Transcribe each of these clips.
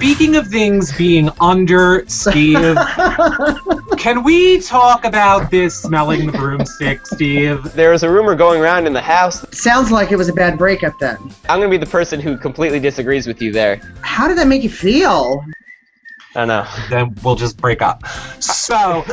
Speaking of things being under, Steve, can we talk about this smelling the broomstick, Steve? There was a rumor going around in the house. Sounds like it was a bad breakup then. I'm going to be the person who completely disagrees with you there. How did that make you feel? I don't know. Then we'll just break up. So...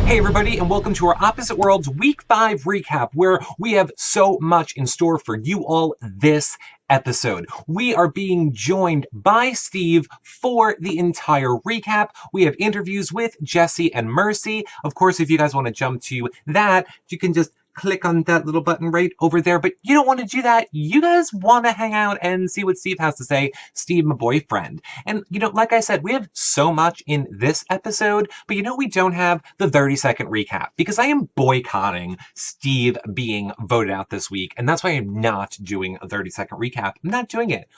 everybody, and welcome to our Opposite Worlds Week 5 recap, where we have so much in store for you all this episode. We are being joined by Steve for the entire recap. We have interviews with Jessie and Mercy. Of course, if you guys want to jump to that, you can just click on that little button right over there, but you don't want to do that. You guys want to hang out and see what Steve has to say. Steve, my boyfriend. And, like I said, we have so much in this episode, but we don't have the 30-second recap because I am boycotting Steve being voted out this week, and that's why I'm not doing a 30-second recap. I'm not doing it.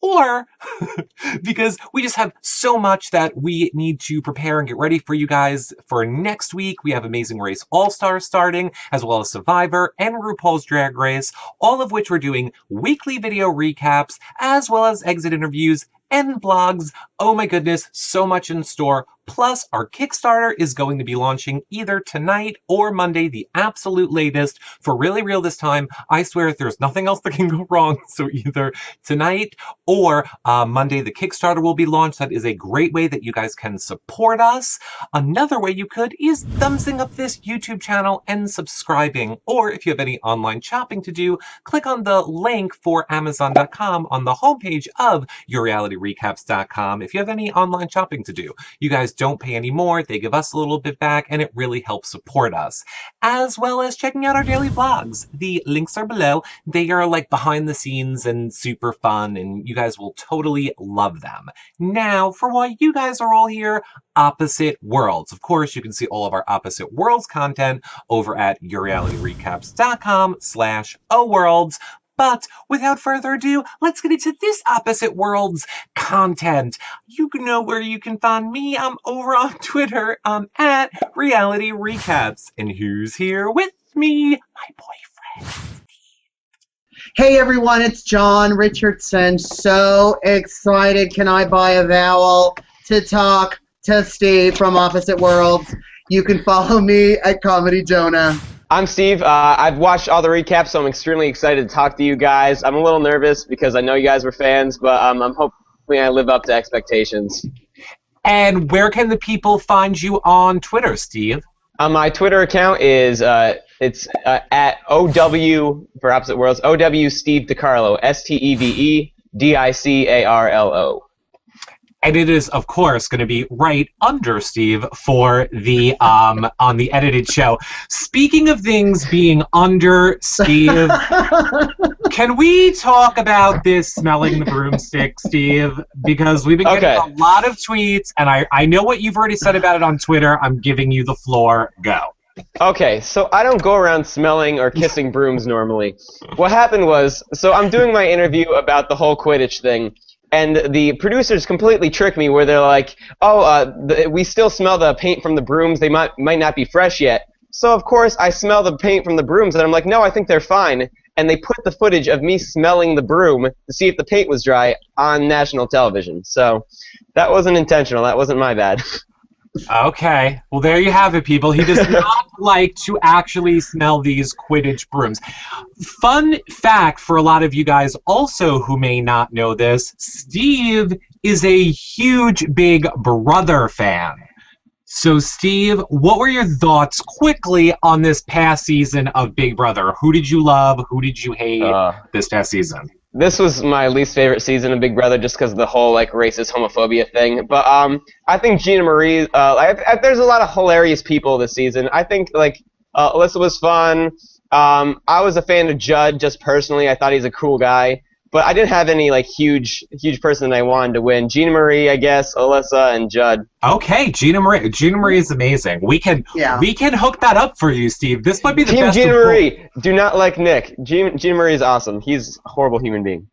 Or because we just have so much that we need to prepare and get ready for you guys for next week. We have Amazing Race All-Stars starting, as well as Survivor and RuPaul's Drag Race, all of which we're doing weekly video recaps, as well as exit interviews and vlogs. Oh my goodness, so much in store. Plus, our Kickstarter is going to be launching either tonight or Monday, the absolute latest. For Really Real this time, I swear there's nothing else that can go wrong. So either tonight or Monday, the Kickstarter will be launched. That is a great way that you guys can support us. Another way you could is thumbsing up this YouTube channel and subscribing. Or if you have any online shopping to do, click on the link for Amazon.com on the homepage of YourRealityRecaps.com. If you have any online shopping to do, you guys don't pay any more. They give us a little bit back, and it really helps support us. As well as checking out our daily vlogs. The links are below. They are like behind the scenes and super fun, and you guys will totally love them. Now, for why you guys are all here, Opposite Worlds. Of course, you can see all of our Opposite Worlds content over at YourRealityRecaps.com/oworlds. But without further ado, let's get into this Opposite Worlds content. You know where you can find me. I'm over on Twitter. I'm at Reality Recaps. And who's here with me? My boyfriend. Hey everyone, it's John Richardson. So excited. Can I buy a vowel to talk to Steve from Opposite Worlds? You can follow me at Comedy Jonah. I'm Steve. I've watched all the recaps, so I'm extremely excited to talk to you guys. I'm a little nervous because I know you guys were fans, but I'm hoping I live up to expectations. And where can the people find you on Twitter, Steve? My Twitter account is at OW for Opposite Worlds, OW Steve DiCarlo, SteveDicarlo. And it is, of course, going to be right under Steve for the on the edited show. Speaking of things being under Steve, can we talk about this smelling the broomstick, Steve? Because we've been getting a lot of tweets, and I know what you've already said about it on Twitter. I'm giving you the floor. Go. Okay, so I don't go around smelling or kissing brooms normally. What happened was, so I'm doing my interview about the whole Quidditch thing. And the producers completely trick me where they're like, we still smell the paint from the brooms. They might not be fresh yet. So, of course, I smell the paint from the brooms, and I'm like, no, I think they're fine. And they put the footage of me smelling the broom to see if the paint was dry on national television. So that wasn't intentional. That wasn't my bad. Okay. Well, there you have it, people. He does not like to actually smell these Quidditch brooms. Fun fact for a lot of you guys also who may not know this, Steve is a huge Big Brother fan. So, Steve, what were your thoughts quickly on this past season of Big Brother? Who did you love? Who did you hate this past season? This was my least favorite season of Big Brother just because of the whole racist homophobia thing. But I think Gina Marie, there's a lot of hilarious people this season. I think Alyssa was fun. I was a fan of Judd just personally. I thought he's a cool guy. But I didn't have any like huge person that I wanted to win. Gina Marie, I guess, Alyssa, and Judd. Okay, Gina Marie. Gina Marie is amazing. We can hook that up for you, Steve. This might be the Team best. Gina Marie. Do not like Nick. Gina Marie is awesome. He's a horrible human being.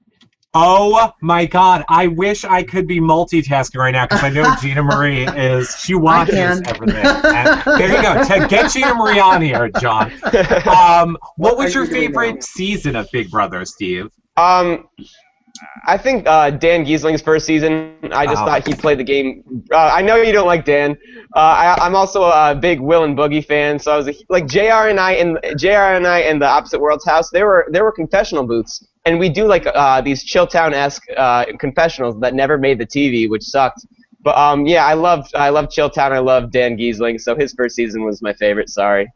Oh my God! I wish I could be multitasking right now because I know Gina Marie she watches everything. And there you go. To get Gina Marie on here, John. What was your favorite season of Big Brother, Steve? I think Dan Giesling's first season. I just thought he played the game. I know you don't like Dan. I'm also a big Will and Boogie fan, so I was like JR and I in the Opposite Worlds house. There were confessional booths, and we do like these Chilltown-esque confessionals that never made the TV, which sucked. But yeah, I love Chilltown. I love Dan Giesling, so his first season was my favorite. Sorry.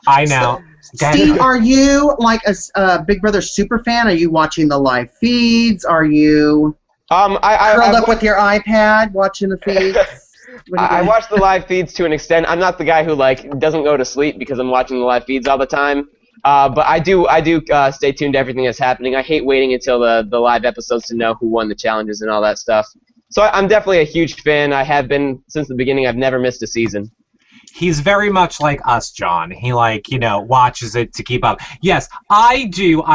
I know. Steve, are you like a Big Brother super fan? Are you watching the live feeds? Are you curled up with your iPad watching the feeds? I watch the live feeds to an extent. I'm not the guy who like doesn't go to sleep because I'm watching the live feeds all the time. But I do stay tuned to everything that's happening. I hate waiting until the live episodes to know who won the challenges and all that stuff. So I'm definitely a huge fan. I have been since the beginning. I've never missed a season. He's very much like us, John. He watches it to keep up. Yes, I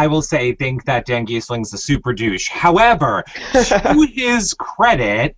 will say, think that Dan Giesling's a super douche. However, to his credit,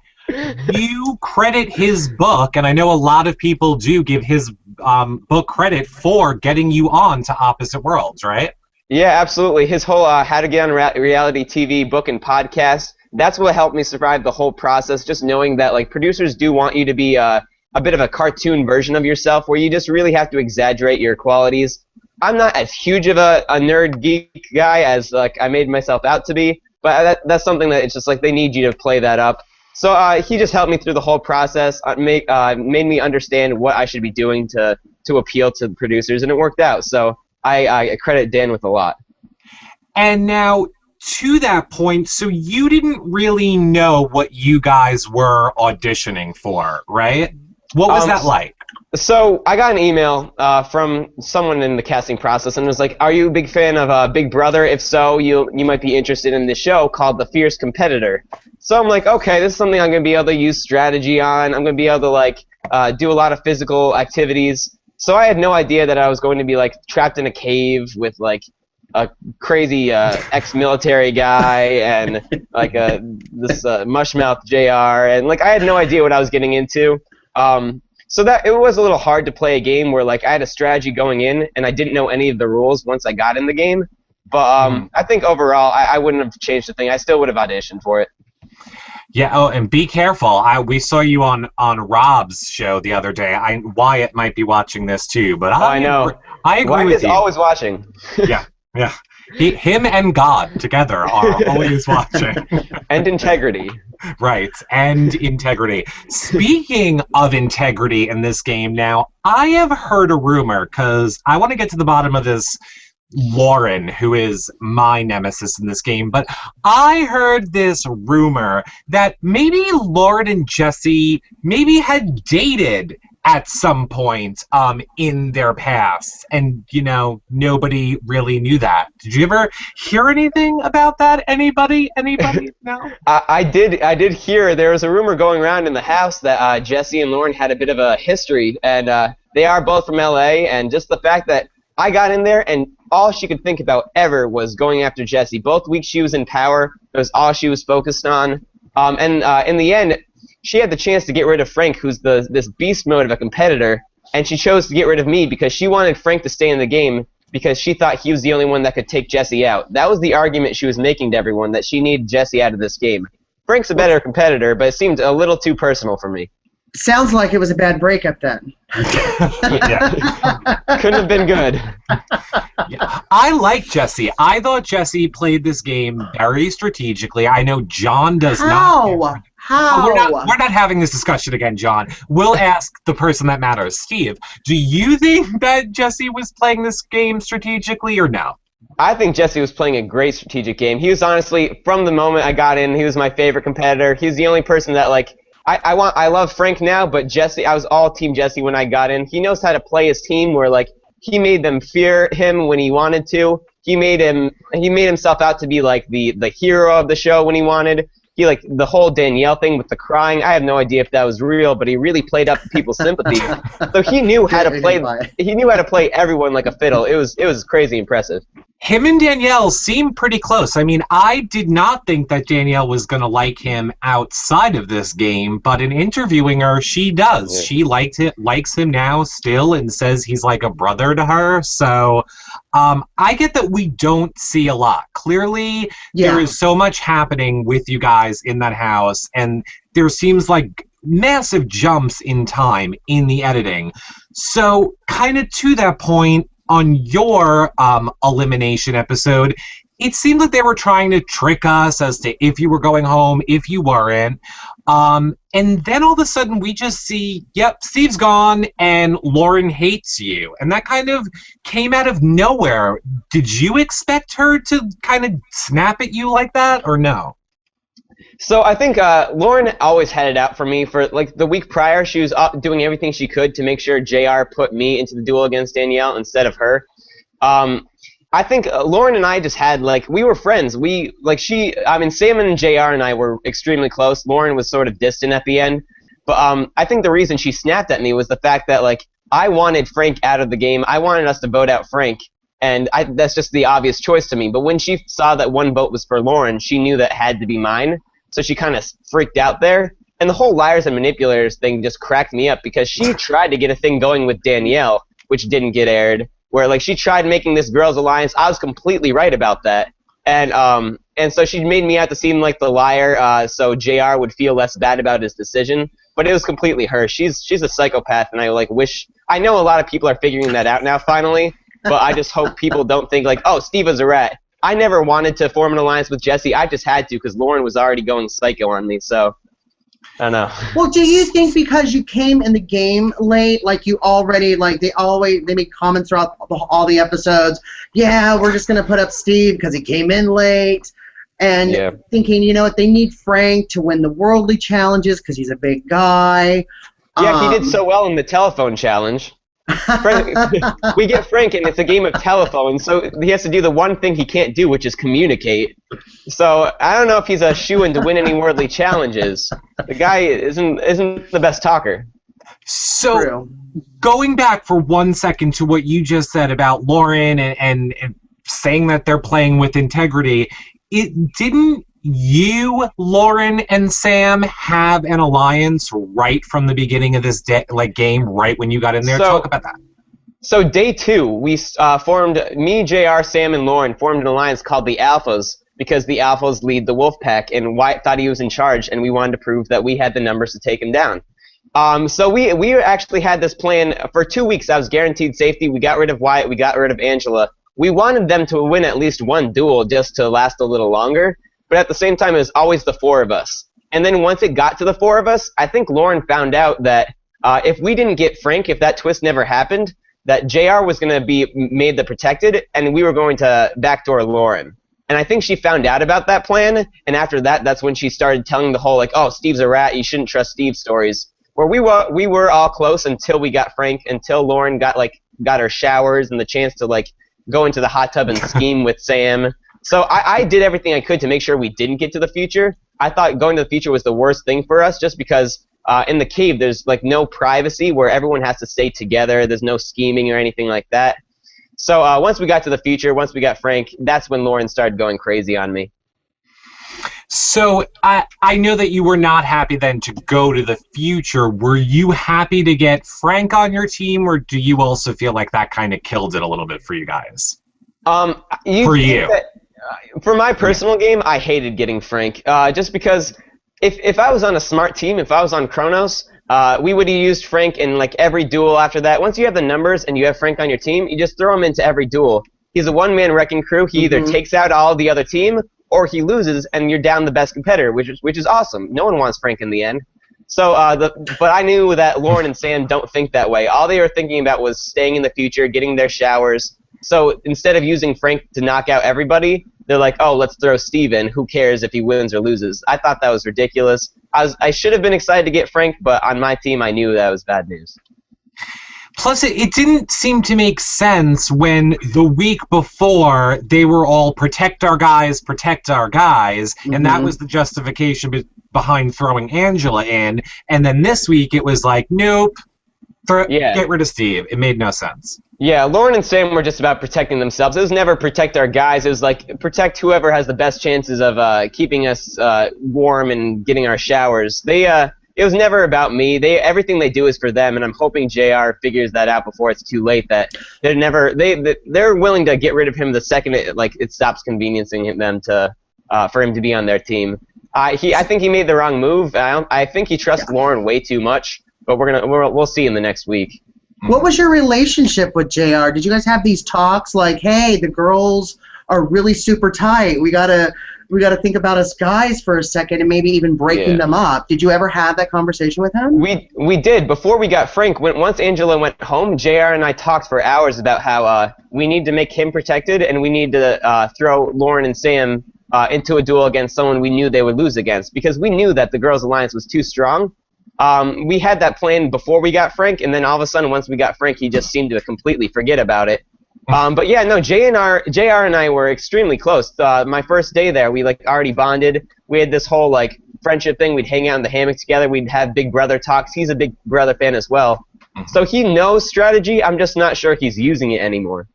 you credit his book, and I know a lot of people do give his book credit for getting you on to Opposite Worlds, right? Yeah, absolutely. His whole How to Get on Reality TV book and podcast, that's what helped me survive the whole process, just knowing that like producers do want you to be a bit of a cartoon version of yourself where you just really have to exaggerate your qualities. I'm not as huge of a nerd geek guy as like I made myself out to be, but that's something that it's just like they need you to play that up. So he just helped me through the whole process, made me understand what I should be doing to appeal to the producers, and it worked out. So I credit Dan with a lot. And now, to that point, so you didn't really know what you guys were auditioning for, right? What was that like? So I got an email from someone in the casting process and was like, "Are you a big fan of Big Brother? If so, you might be interested in this show called The Fierce Competitor." So I'm like, okay, this is something I'm going to be able to use strategy on. I'm going to be able to like do a lot of physical activities. So I had no idea that I was going to be like trapped in a cave with like a crazy ex-military guy and like this mushmouth JR, and like I had no idea what I was getting into. So that it was a little hard to play a game where like I had a strategy going in and I didn't know any of the rules once I got in the game. But I think overall I wouldn't have changed a thing. I still would have auditioned for it. Yeah. Oh, and be careful. We saw you on Rob's show the other day. Wyatt might be watching this too, but I know. I agree with you. Wyatt's always watching. Yeah. Yeah. Him and God together are always watching. And integrity. Right, and integrity. Speaking of integrity in this game now, I have heard a rumor, because I want to get to the bottom of this Lauren, who is my nemesis in this game, but I heard this rumor that maybe Lauren and Jessie maybe had dated at some point in their past, and nobody really knew that. Did you ever hear anything about that? Anybody? No. I did hear there was a rumor going around in the house that Jessie and Lauren had a bit of a history, and they are both from LA, and just the fact that I got in there and all she could think about ever was going after Jessie. Both weeks she was in power, it was all she was focused on, and in the end she had the chance to get rid of Frank, who's this beast mode of a competitor, and she chose to get rid of me because she wanted Frank to stay in the game because she thought he was the only one that could take Jessie out. That was the argument she was making to everyone, that she needed Jessie out of this game. Frank's a better competitor, but it seemed a little too personal for me. Sounds like it was a bad breakup then. Couldn't have been good. Yeah. I like Jessie. I thought Jessie played this game very strategically. I know John does not. How? We're not having this discussion again, John. We'll ask the person that matters. Steve, do you think that Jessie was playing this game strategically or no? I think Jessie was playing a great strategic game. He was honestly, from the moment I got in, he was my favorite competitor. He was the only person that, like, I love Frank now, but Jessie, I was all Team Jessie when I got in. He knows how to play his team where, like, He made them fear him when he wanted to. He made himself out to be like the hero of the show when he wanted. He like the whole Danielle thing with the crying. I have no idea if that was real, but he really played up people's sympathy. So he knew how to play. He knew how to play everyone like a fiddle. It was crazy impressive. Him and Danielle seem pretty close. I mean, I did not think that Danielle was going to like him outside of this game, but in interviewing her, she does. Yeah. She likes him now still and says he's like a brother to her. So I get that we don't see a lot. Clearly, there is so much happening with you guys in that house, and there seems like massive jumps in time in the editing. So kind of to that point, on your elimination episode, it seemed like they were trying to trick us as to if you were going home, if you weren't. And then all of a sudden we just see, yep, Steve's gone and Lauren hates you. And that kind of came out of nowhere. Did you expect her to kind of snap at you like that or no? So I think Lauren always had it out for me. For like the week prior, she was doing everything she could to make sure JR put me into the duel against Danielle instead of her. I think Lauren and I just had we were friends. Sam and JR and I were extremely close. Lauren was sort of distant at the end. But I think the reason she snapped at me was the fact that I wanted Frank out of the game. I wanted us to vote out Frank. And that's just the obvious choice to me. But when she saw that one vote was for Lauren, she knew that had to be mine. So she kind of freaked out there. And the whole liars and manipulators thing just cracked me up because she tried to get a thing going with Danielle, which didn't get aired, where she tried making this girls' alliance. I was completely right about that. And so she made me out to seem like the liar so JR would feel less bad about his decision. But it was completely her. She's a psychopath, and I know a lot of people are figuring that out now finally, but I just hope people don't think oh, Steve is a rat. I never wanted to form an alliance with Jessie. I just had to because Lauren was already going psycho on me. So, I don't know. Well, do you think because you came in the game late, you already, they make comments throughout all the episodes, yeah, we're just going to put up Steve because he came in late, and thinking, you know what, they need Frank to win the worldly challenges because he's a big guy. Yeah, he did so well in the telephone challenge. We get Frank, and it's a game of telephone, so he has to do the one thing he can't do, which is communicate. So I don't know if he's a shoo-in to win any worldly challenges. The guy isn't the best talker. So going back for 1 second to what you just said about Lauren and saying that they're playing with integrity, didn't you, Lauren, and Sam have an alliance right from the beginning of this game, right when you got in there? Talk about that. So day 2, we formed, me, JR, Sam, and Lauren formed an alliance called the Alphas because the Alphas lead the Wolf Pack, and Wyatt thought he was in charge, and we wanted to prove that we had the numbers to take him down. So we actually had this plan for 2 weeks. I was guaranteed safety. We got rid of Wyatt. We got rid of Angela. We wanted them to win at least one duel just to last a little longer. But at the same time, it was always the 4 of us. And then once it got to the 4 of us, I think Lauren found out that if we didn't get Frank, if that twist never happened, that JR was going to be made the protected, and we were going to backdoor Lauren. And I think she found out about that plan, and after that, that's when she started telling the whole, oh, Steve's a rat, you shouldn't trust Steve stories. Where we were all close until we got Frank, until Lauren got her showers and the chance to, go into the hot tub and scheme with Sam. So I did everything I could to make sure we didn't get to the future. I thought going to the future was the worst thing for us just because in the cave there's no privacy where everyone has to stay together. There's no scheming or anything like that. So once we got to the future, once we got Frank, that's when Lauren started going crazy on me. So I know that you were not happy then to go to the future. Were you happy to get Frank on your team, or do you also feel like that kind of killed it a little bit for you guys? For my personal game, I hated getting Frank, just because if I was on a smart team, if I was on Kronos, we would have used Frank in every duel after that. Once you have the numbers and you have Frank on your team, you just throw him into every duel. He's a one-man wrecking crew. He either takes out all the other team, or he loses and you're down the best competitor, which is awesome. No one wants Frank in the end. So, but I knew that Lauren and Sam don't think that way. All they were thinking about was staying in the future, getting their showers. So instead of using Frank to knock out everybody, they're like, oh, let's throw Steve in. Who cares if he wins or loses? I thought that was ridiculous. I should have been excited to get Frank, but on my team, I knew that was bad news. Plus, it didn't seem to make sense when the week before they were all protect our guys, and that was the justification behind throwing Angela in. And then this week it was like, nope, get rid of Steve. It made no sense. Yeah, Lauren and Sam were just about protecting themselves. It was never protect our guys. It was like protect whoever has the best chances of keeping us warm and getting our showers. It was never about me. Everything they do is for them, and I'm hoping JR figures that out before it's too late. That they're willing to get rid of him the second it stops conveniencing them for him to be on their team. I think he made the wrong move. I think he trusts Lauren way too much. But we'll see in the next week. What was your relationship with JR? Did you guys have these talks like, hey, the girls are really super tight. We gotta think about us guys for a second and maybe even breaking them up. Did you ever have that conversation with him? We did. Before we got Frank, once Angela went home, JR and I talked for hours about how we need to make him protected and we need to throw Lauren and Sam into a duel against someone we knew they would lose against, because we knew that the girls' alliance was too strong. We had that plan before we got Frank, and then all of a sudden, once we got Frank, he just seemed to completely forget about it. But yeah, no, JR and I were extremely close. My first day there, we already bonded. We had this whole friendship thing. We'd hang out in the hammock together. We'd have Big Brother talks. He's a Big Brother fan as well. So he knows strategy. I'm just not sure he's using it anymore.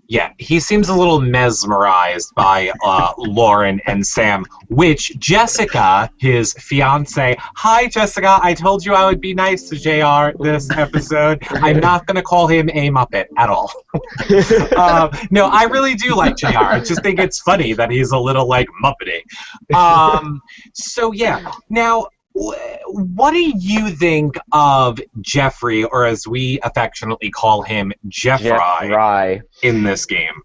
Yeah, he seems a little mesmerized by Lauren and Sam, which Jessica, his fiance, hi Jessica, I told you I would be nice to JR this episode. I'm not going to call him a Muppet at all. No, I really do like JR. I just think it's funny that he's a little Muppety. So yeah, now what do you think of Jeffrey, or as we affectionately call him, Jeffrey, in this game?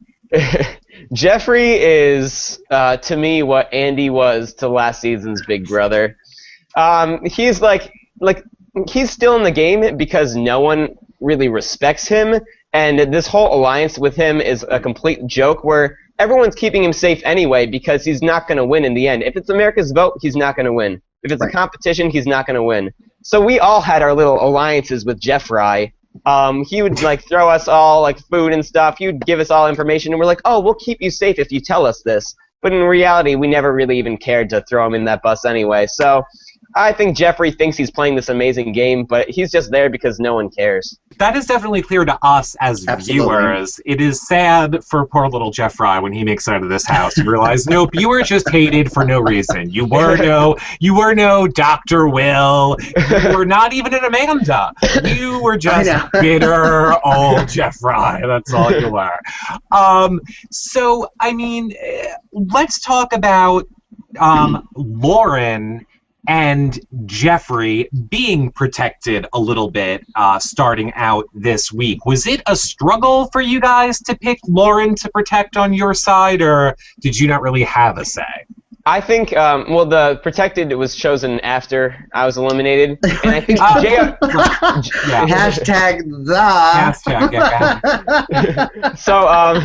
Jeffrey is, to me, what Andy was to last season's Big Brother. He's he's still in the game because no one really respects him, and this whole alliance with him is a complete joke where everyone's keeping him safe anyway because he's not going to win in the end. If it's America's vote, he's not going to win. If it's a competition, he's not going to win. So we all had our little alliances with Jeffrey. He would throw us all food and stuff. He would give us all information, and we're like, oh, we'll keep you safe if you tell us this. But in reality, we never really even cared to throw him in that bus anyway. So I think Jeffrey thinks he's playing this amazing game, but he's just there because no one cares. That is definitely clear to us as viewers. It is sad for poor little Jeffrey when he makes it out of this house and realize, nope, you were just hated for no reason. You were no Dr. Will. You were not even an Amanda. You were just bitter old Jeffrey. That's all you were. So, I mean, let's talk about Lauren and Jeffrey being protected a little bit starting out this week. Was it a struggle for you guys to pick Lauren to protect on your side, or did you not really have a say? I think, the protected was chosen after I was eliminated, and I think Hashtag the. Hashtag, So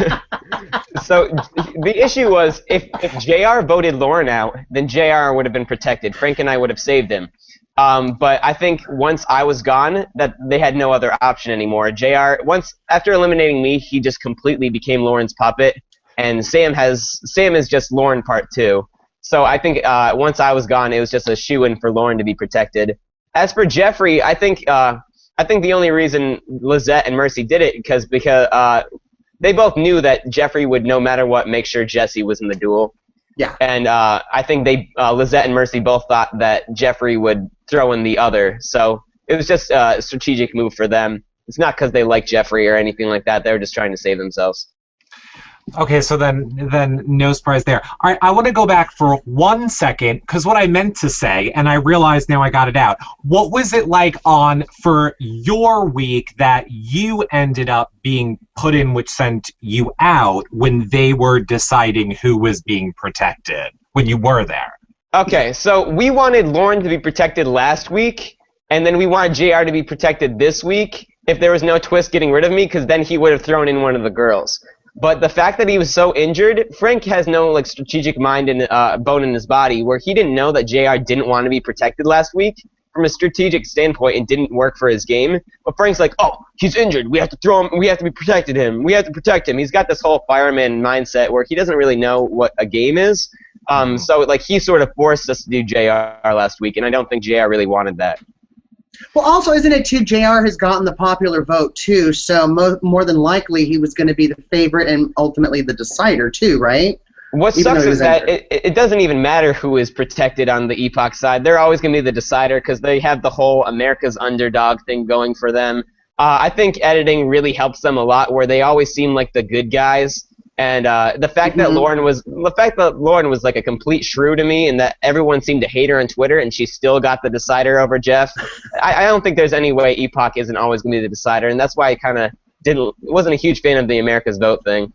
the issue was if JR voted Lauren out, then JR would have been protected. Frank and I would have saved him. But I think once I was gone, that they had no other option anymore. After eliminating me, he just completely became Lauren's puppet, and Sam is just Lauren part 2. So I think once I was gone, it was just a shoo-in for Lauren to be protected. As for Jeffrey, I think the only reason Lizette and Mercy did it because they both knew that Jeffrey would, no matter what, make sure Jessie was in the duel. Yeah. And I think Lizette and Mercy both thought that Jeffrey would throw in the other. So it was just a strategic move for them. It's not because they like Jeffrey or anything like that. They were just trying to save themselves. Okay, so then no surprise there. All right, I want to go back for 1 second, because what I meant to say, and I realize now I got it out. What was it like for your week that you ended up being put in, which sent you out, when they were deciding who was being protected, when you were there? Okay, so we wanted Lauren to be protected last week, and then we wanted JR to be protected this week if there was no twist getting rid of me, because then he would have thrown in one of the girls. But the fact that he was so injured, Frank has no strategic mind and bone in his body, where he didn't know that JR didn't want to be protected last week. from a strategic standpoint, it didn't work for his game. But Frank's like, oh, he's injured. We have to throw him. We have to protect him. We have to protect him. He's got this whole fireman mindset where he doesn't really know what a game is. So like he sort of forced us to do JR last week, and I don't think JR really wanted that. Well, also, isn't it too, JR has gotten the popular vote, too, so more than likely he was going to be the favorite and ultimately the decider, too, right? What sucks is that it doesn't even matter who is protected on the Epoch side. They're always going to be the decider because they have the whole America's underdog thing going for them. I think editing really helps them a lot, where they always seem like the good guys. And the fact that Lauren was like a complete shrew to me, and that everyone seemed to hate her on Twitter, and she still got the decider over Jeff. I don't think there's any way Epoch isn't always going to be the decider, and that's why I kind of wasn't a huge fan of the America's vote thing.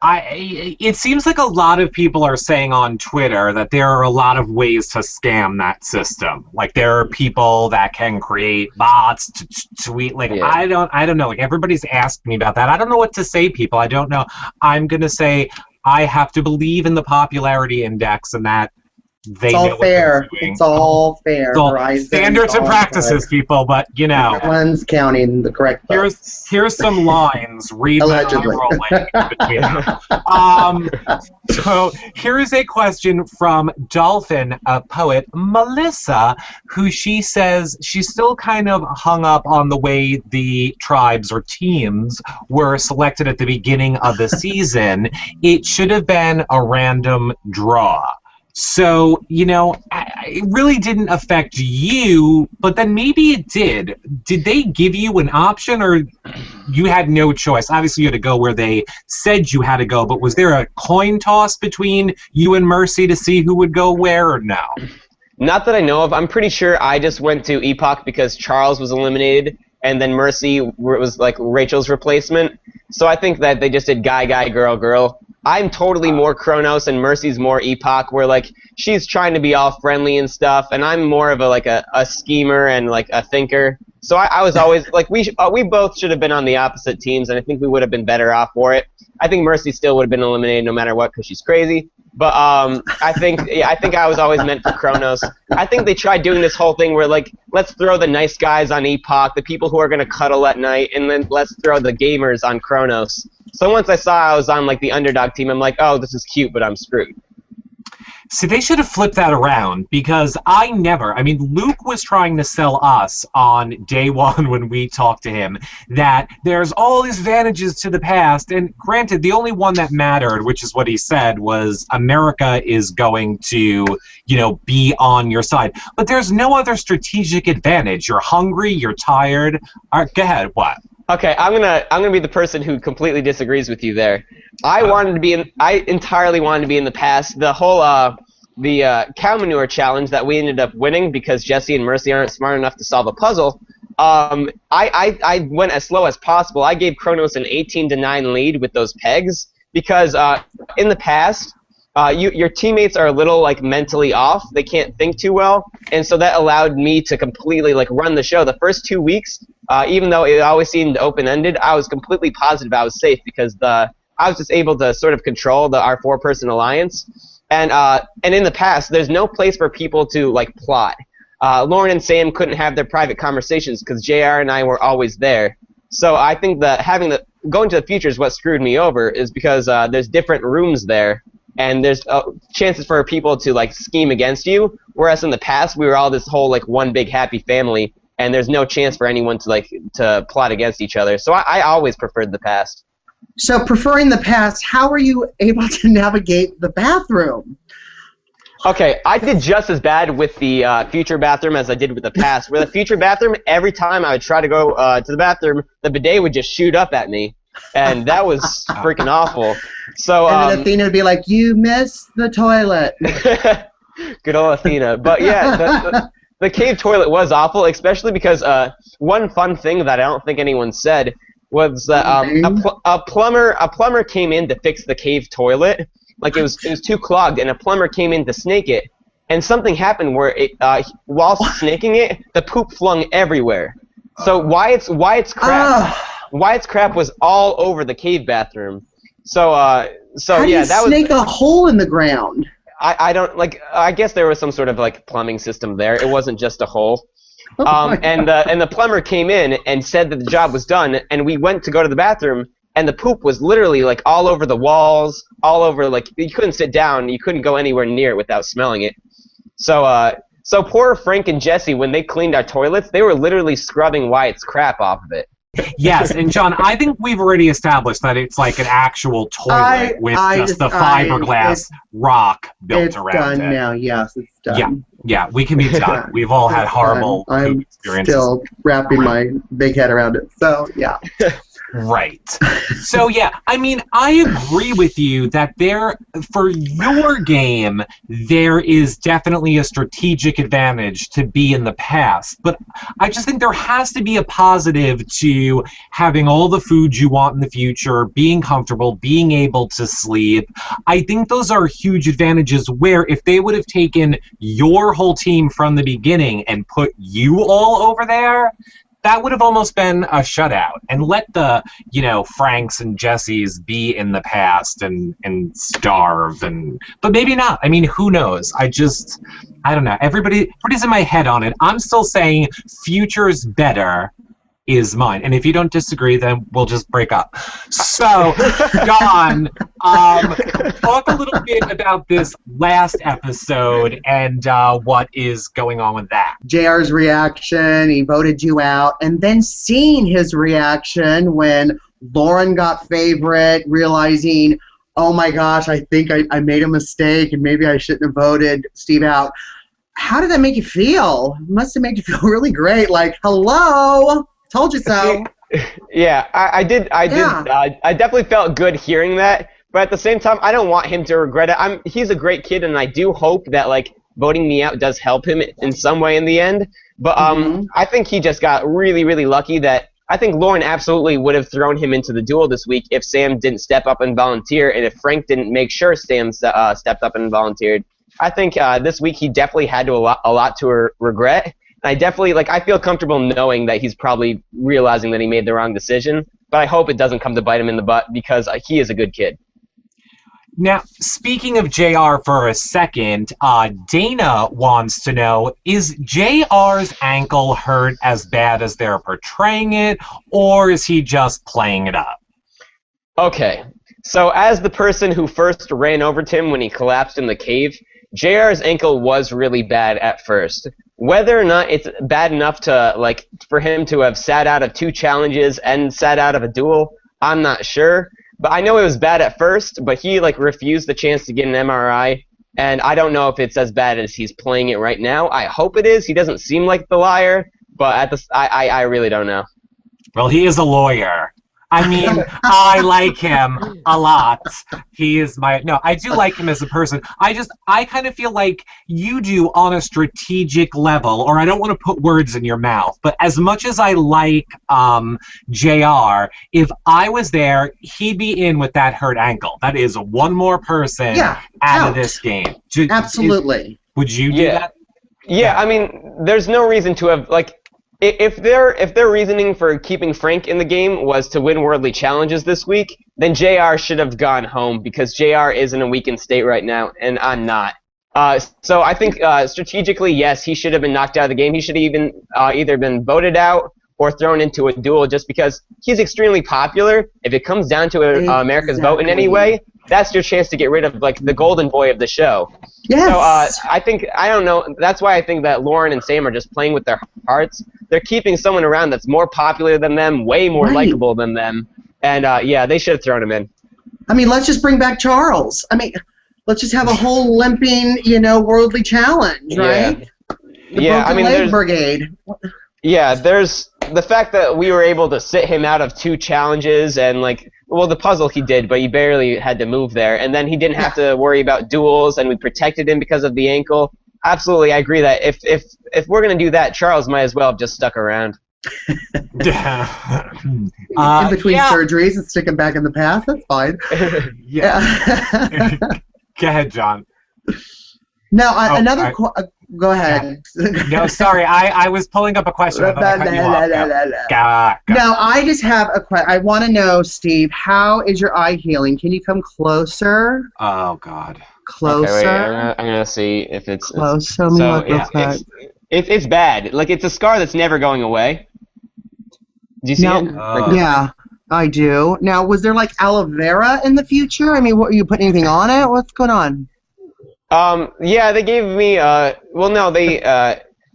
It seems like a lot of people are saying on Twitter that there are a lot of ways to scam that system. Like there are people that can create bots to tweet. Like yeah. I don't know. Like everybody's asking me about that. I don't know what to say, people. I don't know. I'm gonna say I have to believe in the popularity index and that they know what they're doing. It's all fair. It's all standards and practices, people. But you know, everyone's counting the correct votes. Here's some lines. Read allegedly. Between them. So here's a question from Dolphin, a poet, Melissa, who she says she's still kind of hung up on the way the tribes or teams were selected at the beginning of the season. It should have been a random draw. So, you know, it really didn't affect you, but then maybe it did. Did they give you an option, or you had no choice? Obviously, you had to go where they said you had to go, but was there a coin toss between you and Mercy to see who would go where, or no? Not that I know of. I'm pretty sure I just went to Epoch because Charles was eliminated, and then Mercy was like Rachel's replacement. So I think that they just did guy, girl, girl. I'm totally more Kronos and Mercy's more Epoch, where like she's trying to be all friendly and stuff, and I'm more of a schemer and like a thinker. So I was always like we both should have been on the opposite teams, and I think we would have been better off for it. I think Mercy still would have been eliminated no matter what because she's crazy. But I think I was always meant for Kronos. I think they tried doing this whole thing where like let's throw the nice guys on Epoch, the people who are gonna cuddle at night, and then let's throw the gamers on Kronos. So once I saw I was on like the underdog team, I'm like, oh, this is cute, but I'm screwed. See, they should have flipped that around because Luke was trying to sell us on day one when we talked to him that there's all these advantages to the past, and granted, the only one that mattered, which is what he said, was America is going to, you know, be on your side. But there's no other strategic advantage. You're hungry, you're tired. All right, go ahead, what? Okay, I'm gonna be the person who completely disagrees with you there. I entirely wanted to be in the past. The whole cow manure challenge that we ended up winning because Jessie and Mercy aren't smart enough to solve a puzzle. I went as slow as possible. I gave Kronos an 18-9 lead with those pegs because in the past, your teammates are a little like mentally off. They can't think too well, and so that allowed me to completely like run the show. The first 2 weeks, even though it always seemed open-ended, I was completely positive I was safe because I was just able to sort of control our 4-person alliance. And in the past, there's no place for people to like plot. Lauren and Sam couldn't have their private conversations because JR and I were always there. So I think that going to the future is what screwed me over, is because there's different rooms there. And there's chances for people to like scheme against you, whereas in the past we were all this whole like one big happy family, and there's no chance for anyone to plot against each other. So I always preferred the past. So preferring the past, how were you able to navigate the bathroom? Okay, I did just as bad with the future bathroom as I did with the past. With the future bathroom, every time I would try to go to the bathroom, the bidet would just shoot up at me. And that was freaking awful. So, and then Athena would be like, "You missed the toilet." Good old Athena. But yeah, the cave toilet was awful, especially because one fun thing that I don't think anyone said was that a plumber came in to fix the cave toilet. Like it was too clogged, and a plumber came in to snake it. And something happened where while snaking it, the poop flung everywhere. So Wyatt's crap. Wyatt's crap was all over the cave bathroom. So How do you snake a hole in the ground? I don't like. I guess there was some sort of like plumbing system there. It wasn't just a hole. And the plumber came in and said that the job was done, and we went to go to the bathroom, and the poop was literally like all over the walls, all over, like you couldn't sit down, you couldn't go anywhere near it without smelling it. So poor Frank and Jessie, when they cleaned our toilets, they were literally scrubbing Wyatt's crap off of it. Yes, and John, I think we've already established that it's like an actual toilet with just the fiberglass rock built around it. It's done now, yes, it's done. Yeah, we can be done. We've all had horrible experiences. I'm still wrapping my big head around it, so yeah. Right. So yeah, I mean, I agree with you that for your game, there is definitely a strategic advantage to be in the past. But I just think there has to be a positive to having all the food you want in the future, being comfortable, being able to sleep. I think those are huge advantages where if they would have taken your whole team from the beginning and put you all over there, that would have almost been a shutout, and let the, Franks and Jessies be in the past and starve, but maybe not. I mean, who knows? I don't know. Everybody's in my head on it. I'm still saying future's better is mine, and if you don't disagree, then we'll just break up. So, John, talk a little bit about this last episode and what is going on with that. JR's reaction, he voted you out, and then seeing his reaction when Lauren got favorite, realizing, oh my gosh, I think I made a mistake and maybe I shouldn't have voted Steve out. How did that make you feel? It must have made you feel really great, like, hello! Told you so. Yeah, I did. I definitely felt good hearing that, but at the same time, I don't want him to regret it. He's a great kid, and I do hope that like voting me out does help him in some way in the end. But I think he just got really, really lucky that I think Lauren absolutely would have thrown him into the duel this week if Sam didn't step up and volunteer, and if Frank didn't make sure Sam stepped up and volunteered. I think this week he definitely had a lot to regret. I definitely, I feel comfortable knowing that he's probably realizing that he made the wrong decision, but I hope it doesn't come to bite him in the butt because he is a good kid. Now, speaking of JR for a second, Dana wants to know, is JR's ankle hurt as bad as they're portraying it, or is he just playing it up? Okay, so as the person who first ran over to him when he collapsed in the cave, JR's ankle was really bad at first. Whether or not it's bad enough to, for him to have sat out of 2 challenges and sat out of a duel, I'm not sure. But I know it was bad at first, but he, refused the chance to get an MRI, and I don't know if it's as bad as he's playing it right now. I hope it is. He doesn't seem like the liar, but I really don't know. Well, he is a lawyer. I mean, I like him a lot. He is I do like him as a person. I kind of feel like you do on a strategic level, or I don't want to put words in your mouth, but as much as I like JR, if I was there, he'd be in with that hurt ankle. That is one more person out of this game. Absolutely. Would you do that? Yeah, I mean, there's no reason to have, if their reasoning for keeping Frank in the game was to win worldly challenges this week, then JR should have gone home because JR is in a weakened state right now, and I'm not. So I think strategically, yes, he should have been knocked out of the game. He should have even either been voted out or thrown into a duel just because he's extremely popular. If it comes down to America's vote in any way, that's your chance to get rid of the golden boy of the show. Yes. So I don't know. That's why I think that Lauren and Sam are just playing with their hearts. They're keeping someone around that's more popular than them, way more likable than them, and they should have thrown him in. I mean, let's just bring back Charles. I mean, let's just have a whole limping, worldly challenge, right? The broken leg brigade. Yeah, there's the fact that we were able to sit him out of 2 challenges and the puzzle he did, but he barely had to move there, and then he didn't have to worry about duels, and we protected him because of the ankle. Absolutely, I agree that if we're gonna do that, Charles might as well have just stuck around. In between surgeries and stick him back in the past, that's fine. Yeah. Go ahead, John. Now, Go ahead. No, sorry. I was pulling up a question. I thought I cut you off. Go. No, I just have a question. I want to know, Steve, how is your eye healing? Can you come closer? Oh, God. Closer. Okay, wait, I'm gonna see if it's close. Show me what looks like. It's bad. Like, it's a scar that's never going away. Do you see it? Yeah, I do. Now, was there like aloe vera in the future? I mean, what, you put anything on it? What's going on? Yeah, they gave me, well, no, they,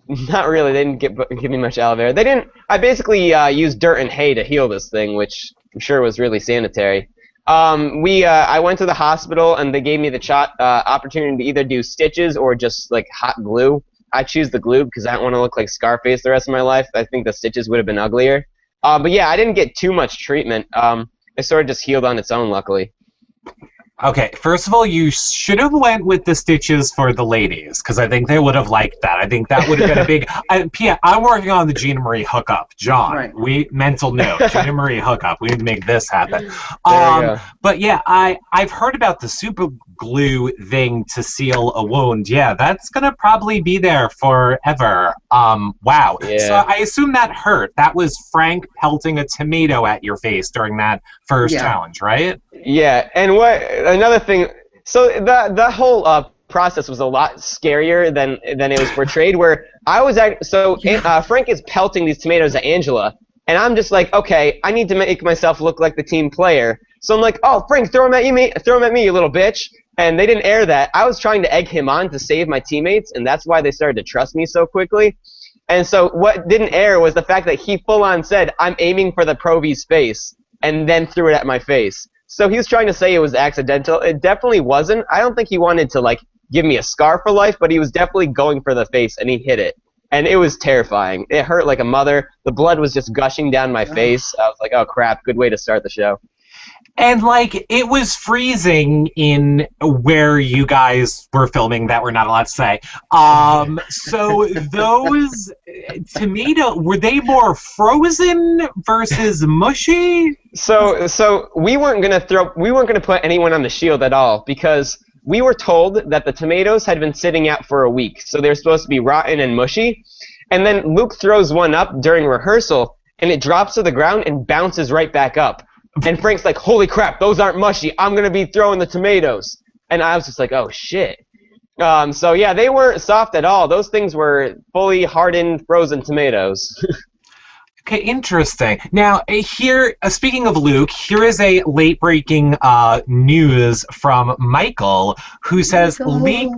not really, they didn't give me much aloe vera. They didn't, I basically, used dirt and hay to heal this thing, which I'm sure was really sanitary. I went to the hospital, and they gave me the opportunity to either do stitches or just, like, hot glue. I choose the glue because I don't want to look like Scarface the rest of my life. I think the stitches would have been uglier. But yeah, I didn't get too much treatment. It sort of just healed on its own, luckily. Okay, first of all, you should have went with the stitches for the ladies, because I think they would have liked that. I think that would have been a big... Pia, I'm working on the Gina Marie hookup. John, right. Mental note, Gina Marie hookup. We need to make this happen. But yeah, I've heard about the super glue thing to seal a wound. Yeah, that's going to probably be there forever. Wow. Yeah. So I assume that hurt. That was Frank pelting a tomato at your face during that first challenge, right? Yeah, and another thing, so the whole process was a lot scarier than it was portrayed, where I was Frank is pelting these tomatoes at Angela, and I'm just like, okay, I need to make myself look like the team player. So I'm like, oh, Frank, throw him at me, you little bitch. And they didn't air that. I was trying to egg him on to save my teammates, and that's why they started to trust me so quickly. And so what didn't air was the fact that he full-on said, I'm aiming for the Pro V's face, and then threw it at my face. So he was trying to say it was accidental. It definitely wasn't. I don't think he wanted to, like, give me a scar for life, but he was definitely going for the face, and he hit it. And it was terrifying. It hurt like a mother. The blood was just gushing down my face. I was like, oh, crap, good way to start the show. And, like, it was freezing in where you guys were filming that we're not allowed to say. So those were they more frozen versus mushy? So we weren't gonna put anyone on the shield at all, because we were told that the tomatoes had been sitting out for a week, so they're supposed to be rotten and mushy. And then Luke throws one up during rehearsal, and it drops to the ground and bounces right back up. And Frank's like, holy crap, those aren't mushy. I'm going to be throwing the tomatoes. And I was just like, oh, shit. So, yeah, they weren't soft at all. Those things were fully hardened, frozen tomatoes. Okay, interesting. Now, here, speaking of Luke, here is a late-breaking news from Michael, who says Luke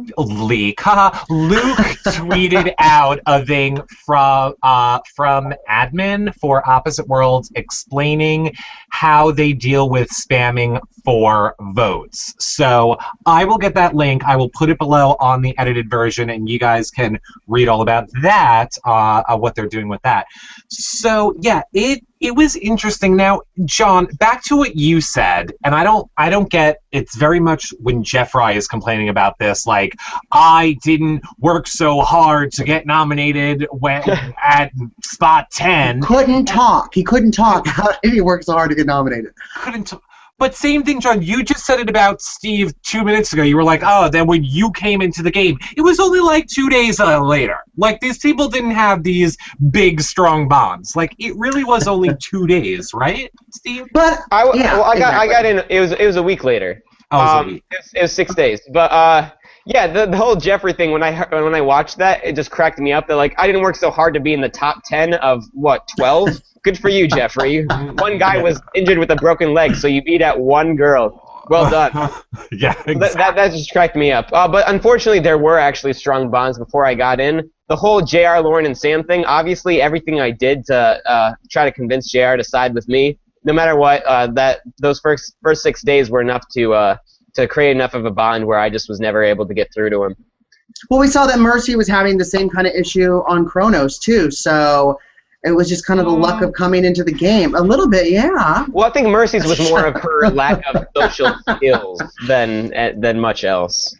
tweeted out a thing from admin for Opposite Worlds explaining how they deal with spamming for votes. So I will get that link. I will put it below on the edited version, and you guys can read all about that, what they're doing with that. So yeah, it was interesting. Now, John, back to what you said, and I don't get. It's very much when Jeff Rye is complaining about this, like, I didn't work so hard to get nominated when at spot 10. Couldn't talk. He couldn't talk. How did he work so hard to get nominated? Couldn't talk. But same thing, John, you just said it about Steve 2 minutes ago. You were like, oh, then when you came into the game, it was only like 2 days later. Like, these people didn't have these big, strong bonds. Like, it really was only 2 days, right, Steve? But I got in, it was a week later. Oh, it was 6 days. But, yeah, the whole Jeffrey thing, when I watched that, it just cracked me up. That, like, I didn't work so hard to be in the top 10 of, 12? Good for you, Jeffrey. One guy was injured with a broken leg, so you beat out one girl. Well done. Yeah, exactly. That just cracked me up. But unfortunately, there were actually strong bonds before I got in. The whole JR, Lauren, and Sam thing, obviously everything I did to try to convince JR to side with me, no matter what, those first 6 days were enough to create enough of a bond where I just was never able to get through to him. Well, we saw that Mercy was having the same kind of issue on Chronos, too, so it was just kind of the luck of coming into the game. A little bit, yeah. Well, I think Mercy's was more of her lack of social skills than much else.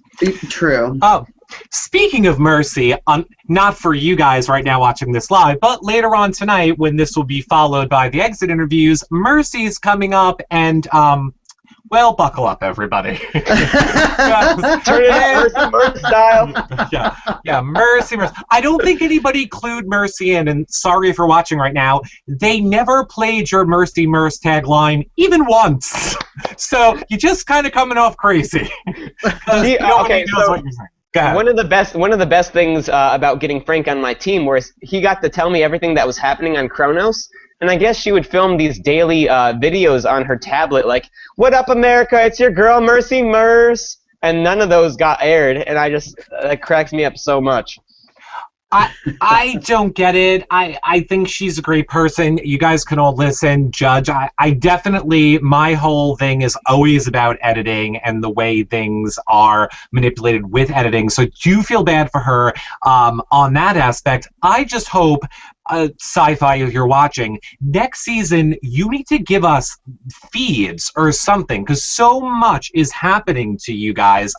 True. Oh, speaking of Mercy, not for you guys right now watching this live, but later on tonight when this will be followed by the exit interviews, Mercy's coming up and Well, buckle up, everybody. Turn it up, Mercy style. Yeah, Mercy. I don't think anybody clued Mercy in, and sorry for watching right now. They never played your Mercy tagline even once. So you're just kind of coming off crazy. Nobody knows what you're saying. One of the best things about getting Frank on my team was he got to tell me everything that was happening on Kronos. And I guess she would film these daily videos on her tablet, like, "What up, America? It's your girl, Mercy Merce." And none of those got aired, and that cracks me up so much. I don't get it. I think she's a great person. You guys can all listen, judge. I definitely, my whole thing is always about editing and the way things are manipulated with editing. So do feel bad for her on that aspect. I just hope, SyFy, if you're watching, next season you need to give us feeds or something, because so much is happening to you guys.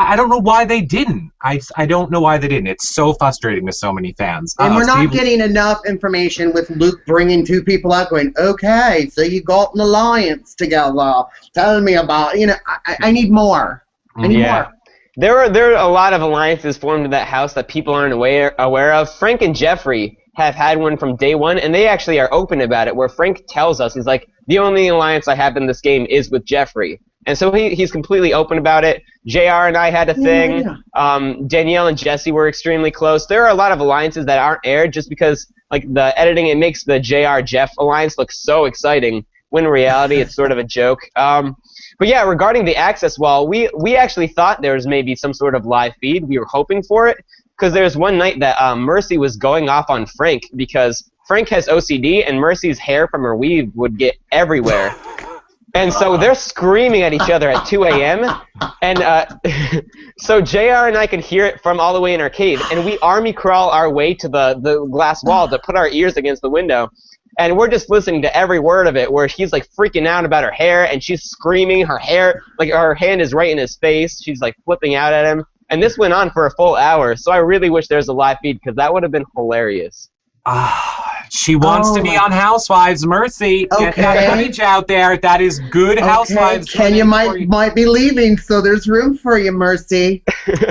I don't know why they didn't. I don't know why they didn't. It's so frustrating to so many fans. And we're not getting enough information with Luke bringing two people out going, okay, so you got an alliance together. Tell me about, I need more. I need more. There are a lot of alliances formed in that house that people aren't aware of. Frank and Jeffrey have had one from day one, and they actually are open about it, where Frank tells us, he's like, the only alliance I have in this game is with Jeffrey. And so he's completely open about it. JR and I had a thing. Yeah. Danielle and Jessie were extremely close. There are a lot of alliances that aren't aired just because, like, the editing, it makes the JR-Jeff alliance look so exciting, when in reality it's sort of a joke. But yeah, regarding the access wall, we actually thought there was maybe some sort of live feed. We were hoping for it, because there was one night that Mercy was going off on Frank, because Frank has OCD, and Mercy's hair from her weave would get everywhere. And so they're screaming at each other at 2 a.m. And so JR and I could hear it from all the way in our cave. And we army crawl our way to the glass wall to put our ears against the window. And we're just listening to every word of it, where she's like freaking out about her hair, and she's screaming. Her hair, like her hand is right in his face. She's like flipping out at him. And this went on for a full hour. So I really wish there was a live feed, because that would have been hilarious. She wants to be on Housewives, Mercy. Get that footage out there. That is good Housewives. Kenya might be leaving, so there's room for you, Mercy,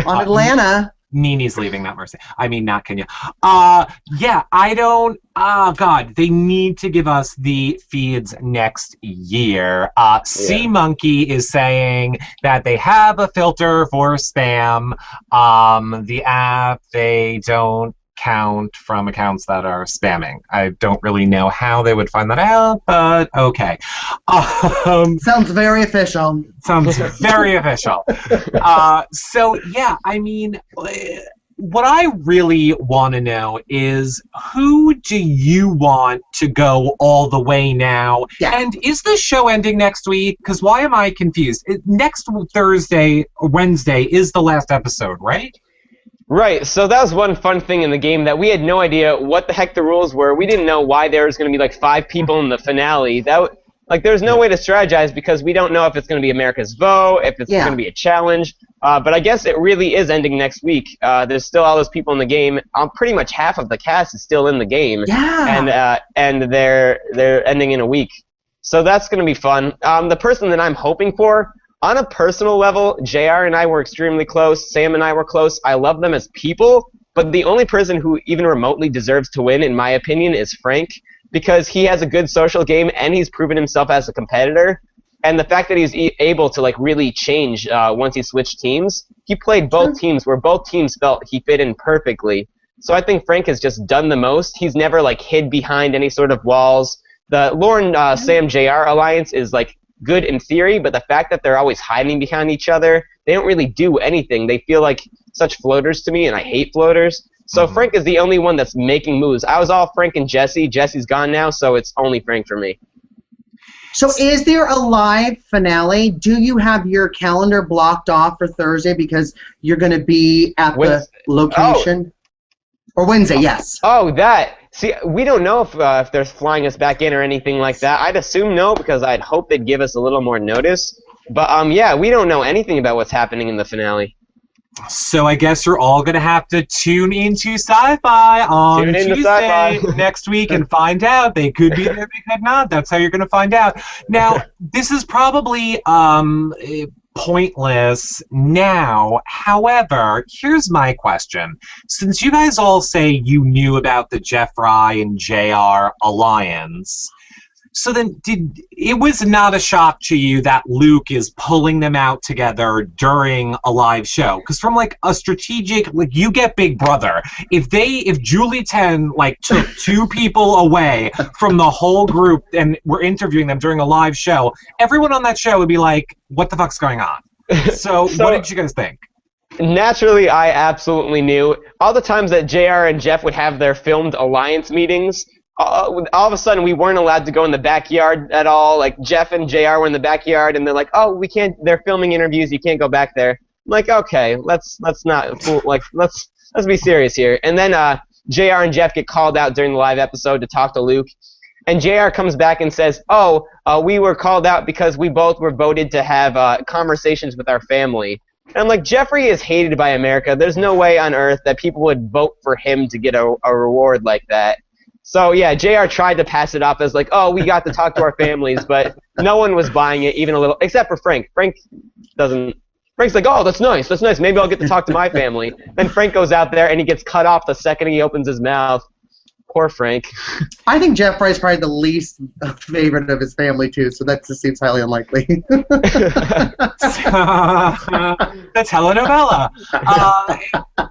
on Atlanta. Nini's leaving, not Mercy. I mean, not Kenya. Yeah, I don't... God, they need to give us the feeds next year. Sea Monkey is saying that they have a filter for spam. The app, they don't count from accounts that are spamming. I don't really know how they would find that out, but okay. Sounds very official. Sounds very official. So, yeah, I mean, what I really want to know is, who do you want to go all the way now? Yeah. And is the show ending next week? Because why am I confused? Next Thursday or Wednesday is the last episode, right? Right, so that was one fun thing in the game, that we had no idea what the heck the rules were. We didn't know why there was going to be like 5 people in the finale. There's no way to strategize, because we don't know if it's going to be America's vote, if it's going to be a challenge. But I guess it really is ending next week. There's still all those people in the game. Pretty much half of the cast is still in the game. Yeah. And they're ending in a week. So that's going to be fun. The person that I'm hoping for, on a personal level, JR and I were extremely close. Sam and I were close. I love them as people, but the only person who even remotely deserves to win, in my opinion, is Frank, because he has a good social game and he's proven himself as a competitor. And the fact that he's able to really change once he switched teams, he played both teams where both teams felt he fit in perfectly. So I think Frank has just done the most. He's never hid behind any sort of walls. The Lauren Sam JR alliance is good in theory, but the fact that they're always hiding behind each other, they don't really do anything. They feel like such floaters to me, and I hate floaters. So Frank is the only one that's making moves. I was all Frank and Jessie. Jessie's gone now, so it's only Frank for me. So is there a live finale? Do you have your calendar blocked off for Thursday because you're going to be at the location? Or Wednesday, yes. Oh, that. See, we don't know if they're flying us back in or anything like that. I'd assume no, because I'd hope they'd give us a little more notice. But, yeah, we don't know anything about what's happening in the finale. So I guess you're all going to have to tune into SyFy on Tune into Tuesday SyFy. next week and find out. They could be there, they could not. That's how you're going to find out. Now, this is probably pointless now. However, here's my question. Since you guys all say you knew about the Jeffrey and JR alliance, so then it was not a shock to you that Luke is pulling them out together during a live show? Because from like a strategic, like you get Big Brother. If Julie 10 like took two people away from the whole group and were interviewing them during a live show, everyone on that show would be like, what the fuck's going on? So what did you guys think? Naturally, I absolutely knew. All the times that JR and Jeff would have their filmed alliance meetings, all of a sudden we weren't allowed to go in the backyard at all. Like Jeff and JR were in the backyard, and they're like, "Oh, we can't. They're filming interviews. You can't go back there." I'm like, "Okay, let's not fool. Like, let's be serious here." And then JR and Jeff get called out during the live episode to talk to Luke, and JR comes back and says, "Oh, we were called out because we both were voted to have conversations with our family." And I'm like, Jeffrey is hated by America. There's no way on earth that people would vote for him to get a reward like that. So, yeah, JR tried to pass it off as like, oh, we got to talk to our families, but no one was buying it, even a little, except for Frank. Frank's like, oh, that's nice. Maybe I'll get to talk to my family. Then Frank goes out there, and he gets cut off the second he opens his mouth. Poor Frank. I think Jeffrey's probably the least favorite of his family, too, so that just seems highly unlikely. That's telenovela.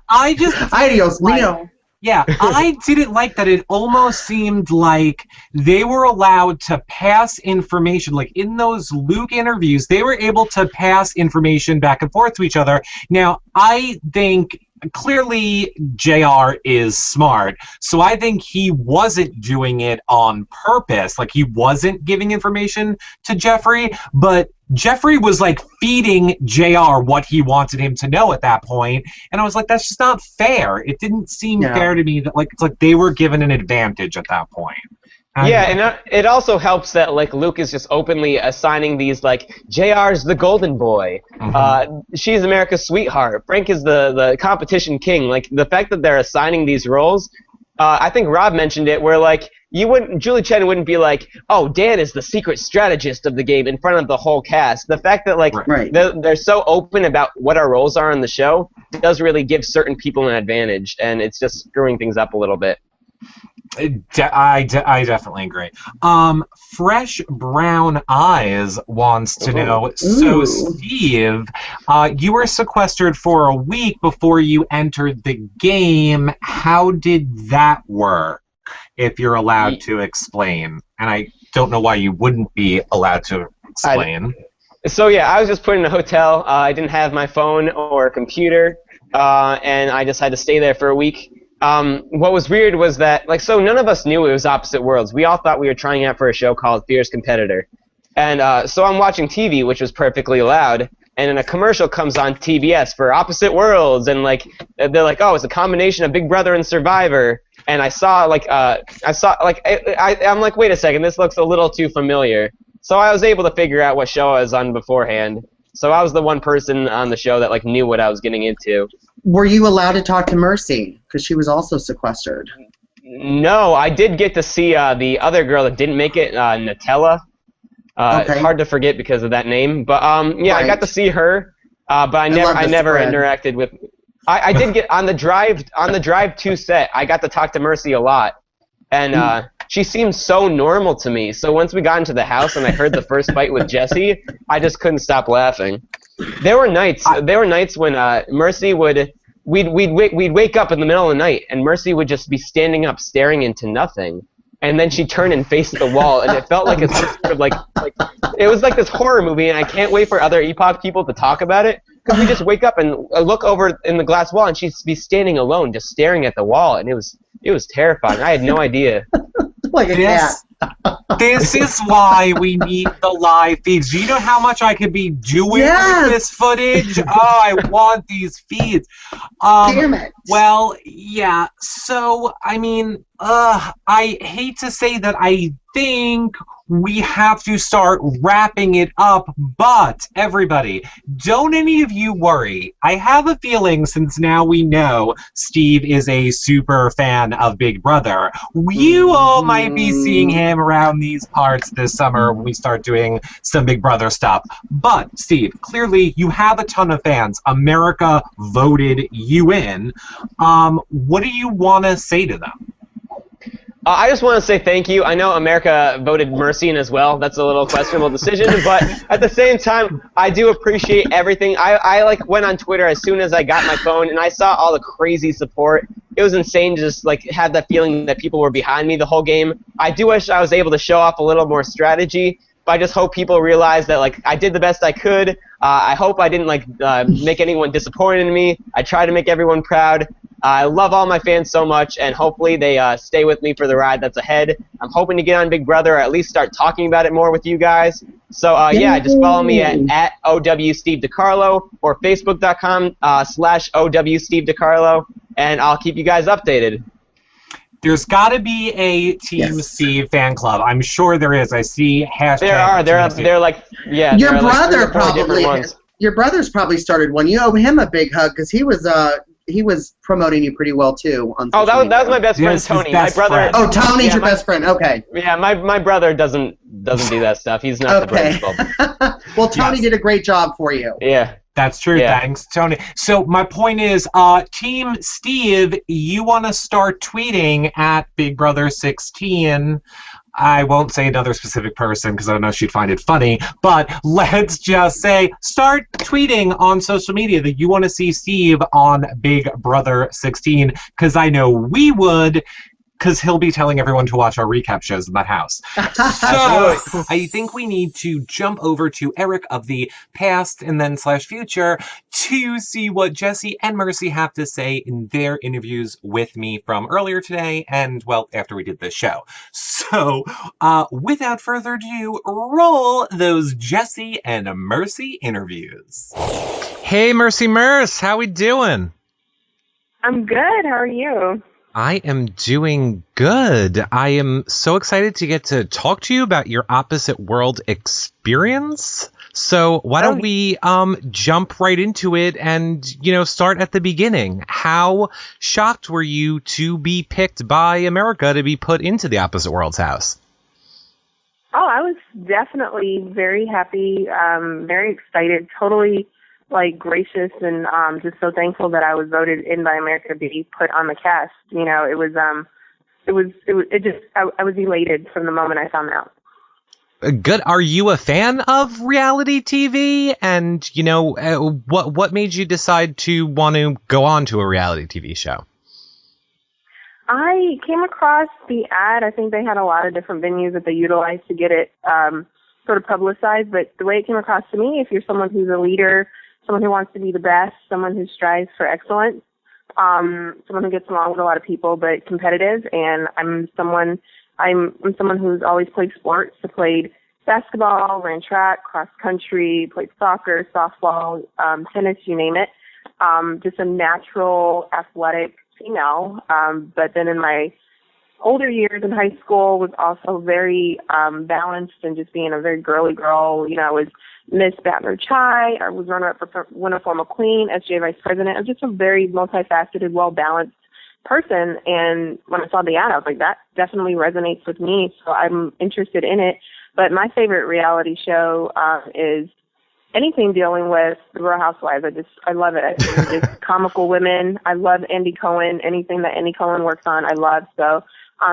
Adios, mio. Yeah, I didn't like that. It almost seemed like they were allowed to pass information. Like in those Luke interviews, they were able to pass information back and forth to each other. Now, I think clearly JR is smart, so I think he wasn't doing it on purpose. Like he wasn't giving information to Jeffrey, but Jeffrey was like feeding JR what he wanted him to know at that point, and I was like, that's just not fair. It didn't seem fair to me that like it's like they were given an advantage at that point. And it also helps that like Luke is just openly assigning these like JR's the golden boy, she's America's sweetheart, Frank is the competition king. Like the fact that they're assigning these roles, I think Rob mentioned it, where like Julie Chen wouldn't be like, oh, Dan is the secret strategist of the game in front of the whole cast. The fact that like they're so open about what our roles are on the show does really give certain people an advantage, and it's just screwing things up a little bit. I definitely agree. Fresh Brown Eyes wants to know, so Steve, you were sequestered for a week before you entered the game. How did that work, if you're allowed to explain? And I don't know why you wouldn't be allowed to explain. So yeah, I was just put in a hotel. I didn't have my phone or computer, and I just had to stay there for a week. What was weird was that, like, so none of us knew it was Opposite Worlds. We all thought we were trying out for a show called Fierce Competitor. And so I'm watching TV, which was perfectly allowed, and then a commercial comes on TBS for Opposite Worlds, and, like, they're like, oh, it's a combination of Big Brother and Survivor. And I saw, like, I'm like, wait a second, this looks a little too familiar. So I was able to figure out what show I was on beforehand. So I was the one person on the show that, like, knew what I was getting into. Were you allowed to talk to Mercy? Because she was also sequestered. No, I did get to see the other girl that didn't make it, Nutella. Hard to forget because of that name. But I got to see her. But I never interacted with. I did get on the drive to set. I got to talk to Mercy a lot, and she seemed so normal to me. So once we got into the house and I heard the first fight with Jessie, I just couldn't stop laughing. There were nights when Mercy would we'd wake up in the middle of the night and Mercy would just be standing up staring into nothing, and then she'd turn and face the wall, and it felt like it's sort of like it was like this horror movie, and I can't wait for other Epoch people to talk about it, because we just wake up and look over in the glass wall and she'd be standing alone just staring at the wall, and it was terrifying. I had no idea. Like a cat. This is why we need the live feeds. Do you know how much I could be doing with this footage? Oh, I want these feeds. Damn it. Well, yeah. So, I mean, I hate to say that I think we have to start wrapping it up. But everybody, don't any of you worry. I have a feeling, since now we know Steve is a super fan of Big Brother, you all might be seeing him around these parts this summer when we start doing some Big Brother stuff. But Steve, clearly you have a ton of fans. America voted you in. What do you want to say to them? I just want to say thank you. I know America voted Mercy in as well. That's a little questionable decision, but at the same time, I do appreciate everything. I like went on Twitter as soon as I got my phone, and I saw all the crazy support. It was insane to just like have that feeling that people were behind me the whole game. I do wish I was able to show off a little more strategy, but I just hope people realize that like I did the best I could. I hope I didn't like make anyone disappointed in me. I tried to make everyone proud. I love all my fans so much, and hopefully they stay with me for the ride that's ahead. I'm hoping to get on Big Brother, or at least start talking about it more with you guys. So yeah, just follow me at OWSteveDiCarlo or Facebook.com/OWSteveDiCarlo, and I'll keep you guys updated. There's got to be a Team Steve fan club. I'm sure there is. I see hashtag. There are. They're like, yeah. Your brother like probably. Your brother's probably started one. You owe him a big hug because he was promoting you pretty well too. On social media. That was my best friend Tony. My brother. Oh, Tony's your best friend. Okay. Yeah, my brother doesn't do that stuff. He's not the principal. Well, Tony did a great job for you. Yeah. That's true. Yeah. Thanks, Tony. So my point is, Team Steve, you want to start tweeting at Big Brother 16. I won't say another specific person because I don't know if she'd find it funny, but let's just say start tweeting on social media that you want to see Steve on Big Brother 16, because I know we would, because he'll be telling everyone to watch our recap shows in that house. So I think we need to jump over to Eric of the past and then /future to see what Jessie and Mercy have to say in their interviews with me from earlier today and, well, after we did this show. So without further ado, roll those Jessie and Mercy interviews. Hey, Mercy Merce, how we doing? I'm good. How are you? I am doing good. I am so excited to get to talk to you about your opposite world experience. So why don't we jump right into it and, start at the beginning. How shocked were you to be picked by America to be put into the opposite world's house? Oh, I was definitely very happy, very excited, totally gracious, and just so thankful that I was voted in by America to be put on the cast. I was elated from the moment I found out. Good. Are you a fan of reality TV? And what made you decide to want to go on to a reality TV show? I came across the ad. I think they had a lot of different venues that they utilized to get it sort of publicized. But the way it came across to me, if you're someone who's a leader, someone who wants to be the best, someone who strives for excellence, someone who gets along with a lot of people but competitive, and I'm someone who's always played sports. I played basketball, ran track, cross country, played soccer, softball, tennis, you name it. Just a natural athletic female. But then in my older years in high school was also very balanced and just being a very girly girl. I was Miss Baton Rouge High. I was runner-up for Uniform Queen, SJ Vice President. I'm just a very multifaceted, well-balanced person. And when I saw the ad, I was like, that definitely resonates with me. So I'm interested in it. But my favorite reality show is anything dealing with the Real Housewives. I love it. It's just comical women. I love Andy Cohen. Anything that Andy Cohen works on, I love. So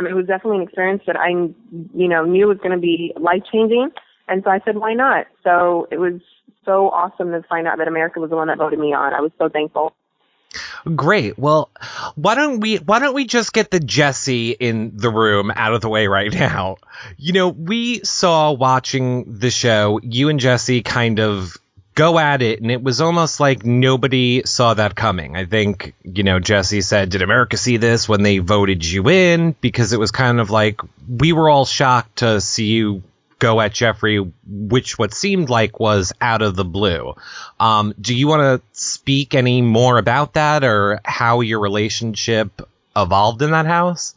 it was definitely an experience that I, knew was going to be life-changing. And so I said, why not? So it was so awesome to find out that America was the one that voted me on. I was so thankful. Great. Well, why don't we just get the Jessie in the room out of the way right now? We saw watching the show, you and Jessie kind of go at it, and it was almost like nobody saw that coming. I think, Jessie said, did America see this when they voted you in? Because it was kind of like we were all shocked to see you go at Jeffrey, which what seemed like was out of the blue. Do you want to speak any more about that or how your relationship evolved in that house?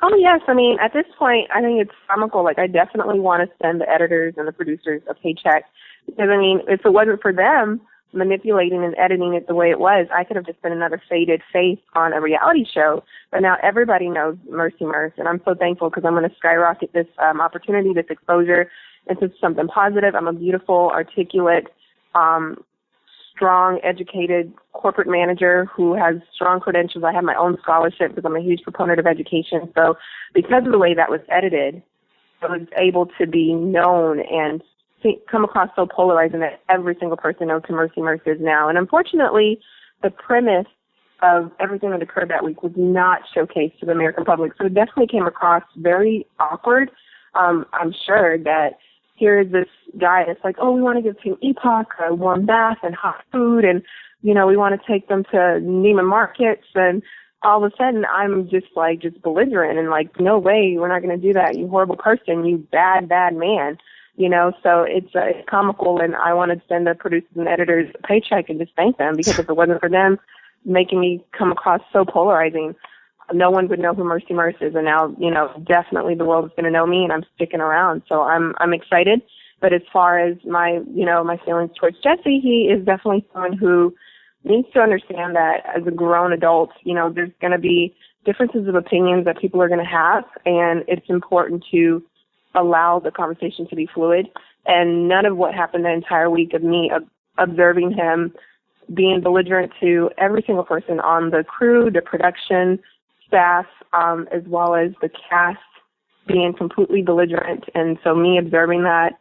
Oh, yes. I mean, at this point, I think it's comical. Like, I definitely want to send the editors and the producers a paycheck. Because, I mean, if it wasn't for them manipulating and editing it the way it was, I could have just been another faded face on a reality show. But now everybody knows Mercy Merce, and I'm so thankful because I'm going to skyrocket this opportunity, this exposure into something positive. I'm a beautiful, articulate, strong, educated corporate manager who has strong credentials. I have my own scholarship because I'm a huge proponent of education. So because of the way that was edited, I was able to be known and come across so polarizing that every single person knows who Mercy Merce is now. And unfortunately, the premise of everything that occurred that week was not showcased to the American public. So it definitely came across very awkward. I'm sure that here is this guy that's like, oh, we want to give Team Epoch a warm bath and hot food, and, you know, we want to take them to Neiman Markets, and all of a sudden I'm just belligerent and like, no way, we're not going to do that, you horrible person, you bad man, you know. So it's comical, and I want to send the producers and editors a paycheck and just thank them, because if it wasn't for them making me come across so polarizing, no one would know who Mercy Merce is, and now, you know, definitely the world is going to know me, and I'm sticking around. So I'm excited. But as far as my feelings towards Jessie, he is definitely someone who needs to understand that as a grown adult, you know, there's going to be differences of opinions that people are going to have, and it's important to allow the conversation to be fluid. And none of what happened the entire week of me observing him being belligerent to every single person on the crew, the production staff, as well as the cast, being completely belligerent. And so me observing that,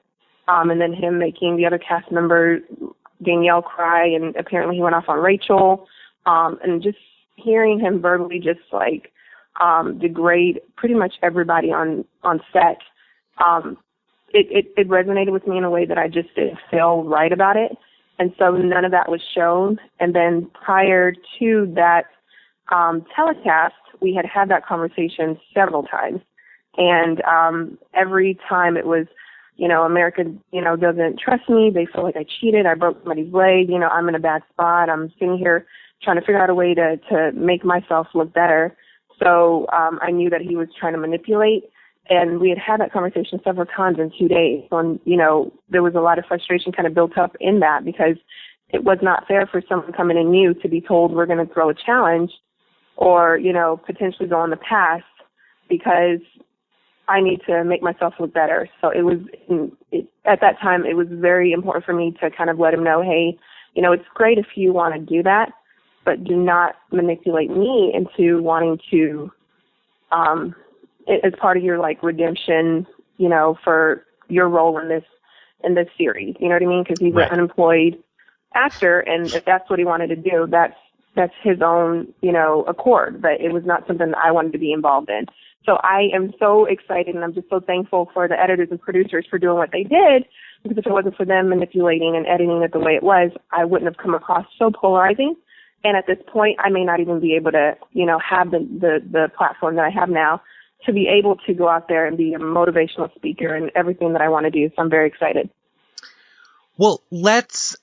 and then him making the other cast member, Danielle, cry, and apparently he went off on Rachel, and just hearing him verbally just like degrade pretty much everybody on set, it resonated with me in a way that I just didn't feel right about it. And so none of that was shown. And then prior to that telecast, we had that conversation several times. And every time it was, you know, America, you know, doesn't trust me. They feel like I cheated. I broke somebody's leg. You know, I'm in a bad spot. I'm sitting here trying to figure out a way to make myself look better. So I knew that he was trying to manipulate. And we had that conversation several times in 2 days. And, you know, there was a lot of frustration kind of built up in that, because it was not fair for someone coming in new to be told we're going to throw a challenge or, you know, potentially go on the pass, because I need to make myself look better. So at that time, it was very important for me to kind of let him know, hey, you know, it's great if you want to do that, but do not manipulate me into wanting to, as part of your like redemption, you know, for your role in this series. You know what I mean? Because he's right. An unemployed actor, and if that's what he wanted to do, that's his own, you know, accord. But it was not something that I wanted to be involved in. So I am so excited, and I'm just so thankful for the editors and producers for doing what they did, because if it wasn't for them manipulating and editing it the way it was, I wouldn't have come across so polarizing. And at this point, I may not even be able to, you know, have the platform that I have now to be able to go out there and be a motivational speaker and everything that I want to do. So I'm very excited. Well, let's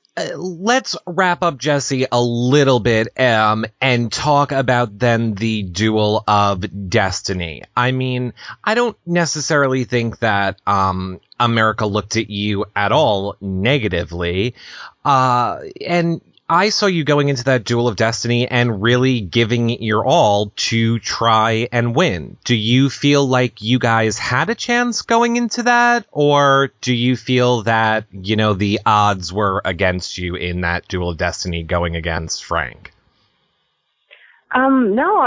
wrap up, Jessie, a little bit and talk about then the Duel of Destiny. I mean, I don't necessarily think that America looked at you at all negatively, and I saw you going into that Duel of Destiny and really giving it your all to try and win. Do you feel like you guys had a chance going into that, or do you feel that, you know, the odds were against you in that Duel of Destiny going against Frank? No,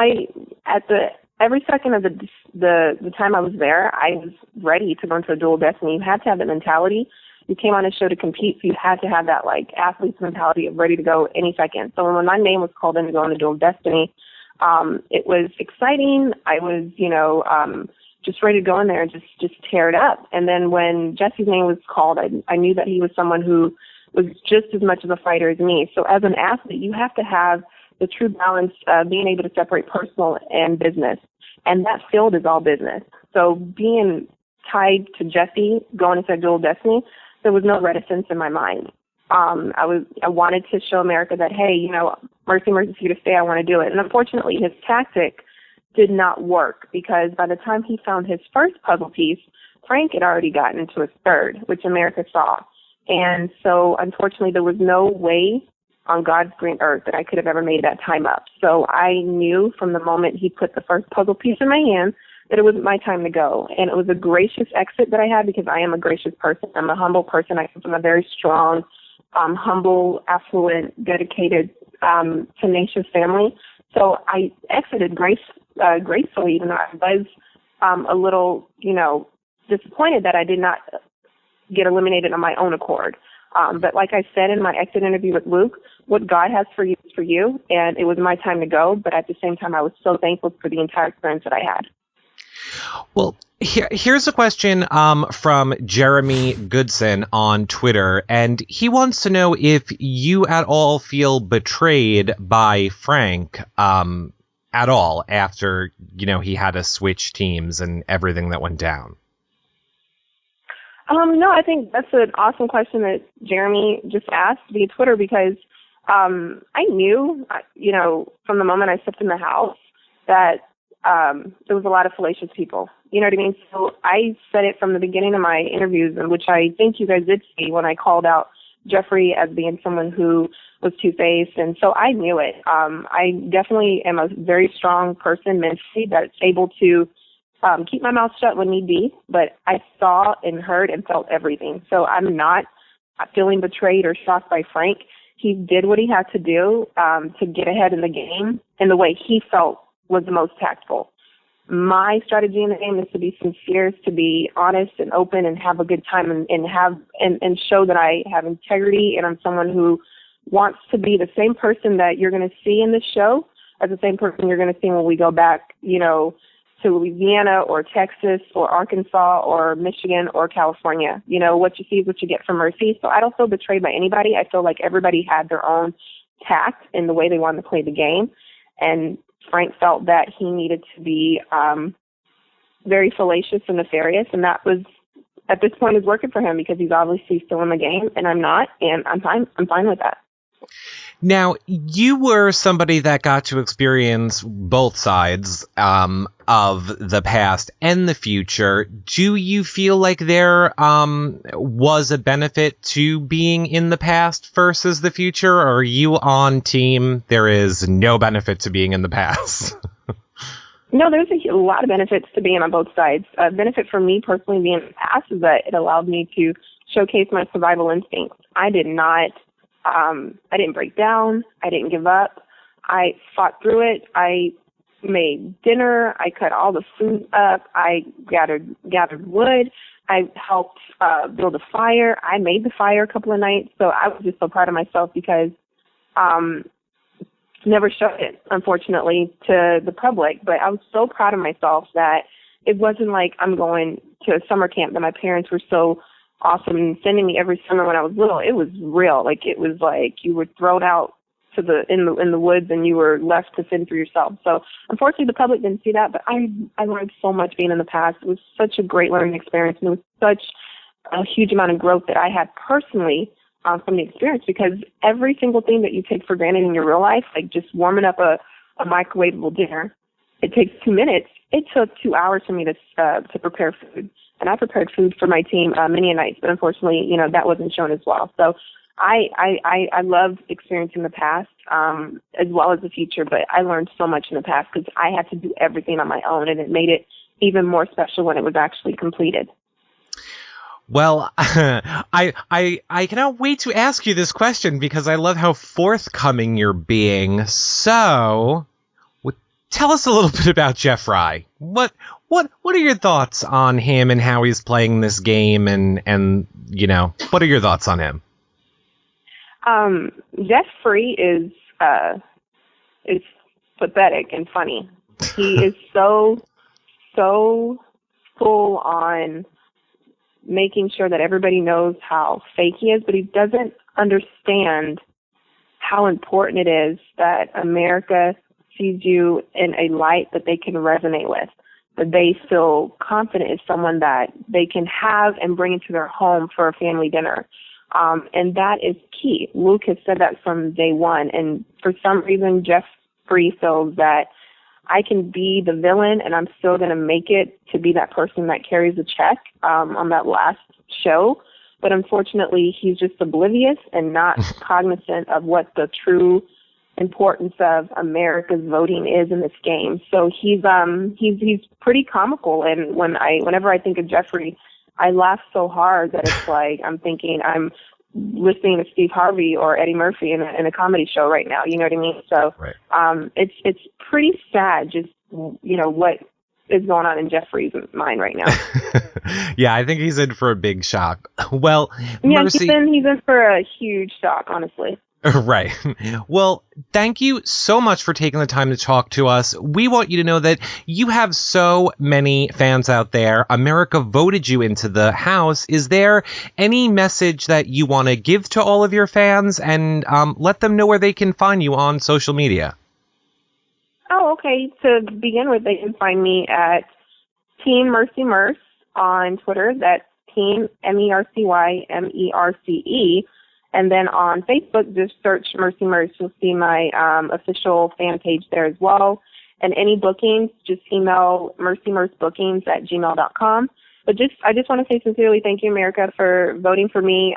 every second of the time I was there, I was ready to go into a Duel of Destiny. You had to have that mentality. You came on a show to compete, so you had to have that like athlete's mentality of ready to go any second. So when my name was called in to go on the Duel of Destiny, it was exciting. I was, you know, just ready to go in there and just tear it up. And then when Jessie's name was called, I knew that he was someone who was just as much of a fighter as me. So as an athlete, you have to have the true balance of being able to separate personal and business. And that field is all business. So being tied to Jessie, going into Duel of Destiny, there was no reticence in my mind. I wanted to show America that, hey, you know, Mercy Merce is here to stay. I want to do it. And unfortunately, his tactic did not work because by the time he found his first puzzle piece, Frank had already gotten into his third, which America saw. And so, unfortunately, there was no way on God's green earth that I could have ever made that time up. So I knew from the moment he put the first puzzle piece in my hand that it was my time to go. And it was a gracious exit that I had because I am a gracious person. I'm a humble person. I come from a very strong, humble, affluent, dedicated, tenacious family. So I exited gracefully, even though I was a little, disappointed that I did not get eliminated on my own accord. But like I said in my exit interview with Luke, what God has for you is for you, and it was my time to go. But at the same time, I was so thankful for the entire experience that I had. Well, here's a question from Jeremy Goodson on Twitter, and he wants to know if you at all feel betrayed by Frank at all after, he had to switch teams and everything that went down. No, I think that's an awesome question that Jeremy just asked via Twitter because I knew, from the moment I stepped in the house that there was a lot of fallacious people. You know what I mean? So I said it from the beginning of my interviews, in which I think you guys did see when I called out Jeffrey as being someone who was two-faced, and so I knew it. I definitely am a very strong person mentally that's able to keep my mouth shut when need be, but I saw and heard and felt everything. So I'm not feeling betrayed or shocked by Frank. He did what he had to do to get ahead in the game in the way he felt was the most tactful. My strategy in the game is to be sincere, to be honest and open and have a good time and show that I have integrity and I'm someone who wants to be the same person that you're going to see in this show as the same person you're going to see when we go back, to Louisiana or Texas or Arkansas or Michigan or California. What you see is what you get from Mercy. So I don't feel betrayed by anybody. I feel like everybody had their own tact in the way they wanted to play the game. And Frank felt that he needed to be very fallacious and nefarious. And that was, at this point, is working for him because he's obviously still in the game and I'm not. And I'm fine with that. Now, you were somebody that got to experience both sides of the past and the future. Do you feel like there was a benefit to being in the past versus the future, or are you on team there is no benefit to being in the past? No, there's a lot of benefits to being on both sides. A benefit for me personally being in the past is that it allowed me to showcase my survival instincts. I didn't break down. I didn't give up. I fought through it. I made dinner. I cut all the food up. I gathered wood. I helped build a fire. I made the fire a couple of nights. So I was just so proud of myself because never showed it, unfortunately, to the public. But I was so proud of myself that it wasn't like I'm going to a summer camp that my parents were so awesome and sending me every summer when I was little. It was real. It was like you were thrown out to in the woods and you were left to fend for yourself. So unfortunately the public didn't see that, but I learned so much being in the past. It was such a great learning experience, and it was such a huge amount of growth that I had personally from the experience, because every single thing that you take for granted in your real life, like just warming up a microwavable dinner, it takes 2 minutes. It took 2 hours for me to prepare food. And I prepared food for my team many a nights, but unfortunately, that wasn't shown as well. So I love experiencing the past as well as the future, but I learned so much in the past because I had to do everything on my own, and it made it even more special when it was actually completed. Well, I cannot wait to ask you this question because I love how forthcoming you're being. So, tell us a little bit about Jeff Rye. What are your thoughts on him and how he's playing this game, and what are your thoughts on him? Jeff Free is pathetic and funny. He is so full on making sure that everybody knows how fake he is, but he doesn't understand how important it is that America sees you in a light that they can resonate with, that they feel confident is someone that they can have and bring into their home for a family dinner. And that is key. Luke has said that from day one. And for some reason, Jeff Free feels that I can be the villain and I'm still going to make it to be that person that carries the check on that last show. But unfortunately, he's just oblivious and not cognizant of what the true importance of America's voting is in this game. So he's pretty comical. And whenever I think of Jeffrey, I laugh so hard that it's like I'm thinking I'm listening to Steve Harvey or Eddie Murphy in a comedy show right now. You know what I mean? So right. It's pretty sad, just what is going on in Jeffrey's mind right now. Yeah, I think he's in for a big shock. Well, yeah, Mercy, he's in for a huge shock, honestly. Right. Well, thank you so much for taking the time to talk to us. We want you to know that you have so many fans out there. America voted you into the House. Is there any message that you want to give to all of your fans and let them know where they can find you on social media? Oh, okay. To begin with, they can find me at Team Mercy Merce on Twitter. That's Team MERCYMERCE. And then on Facebook, just search Mercy Merce. You'll see my official fan page there as well. And any bookings, just email mercymercebookings@gmail.com. But I just want to say sincerely thank you, America, for voting for me.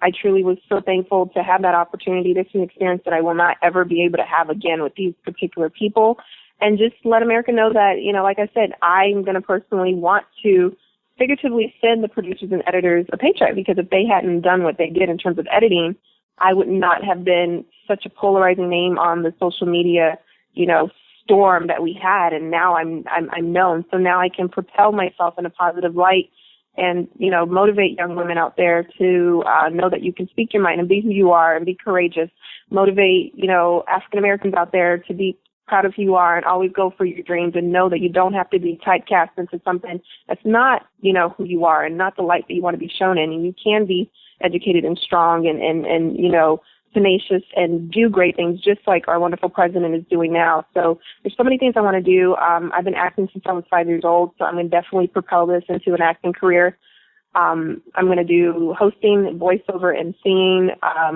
I truly was so thankful to have that opportunity. This is an experience that I will not ever be able to have again with these particular people. And just let America know that, like I said, I'm going to personally want to figuratively send the producers and editors a paycheck, because if they hadn't done what they did in terms of editing, I would not have been such a polarizing name on the social media, storm that we had. And now I'm known. So now I can propel myself in a positive light and, motivate young women out there to know that you can speak your mind and be who you are and be courageous. Motivate, African Americans out there to be proud of who you are and always go for your dreams, and know that you don't have to be typecast into something that's not, who you are and not the light that you want to be shown in. And you can be educated and strong and tenacious and do great things, just like our wonderful president is doing now. So there's so many things I want to do. I've been acting since I was 5 years old, so I'm going to definitely propel this into an acting career. I'm going to do hosting, voiceover, and singing.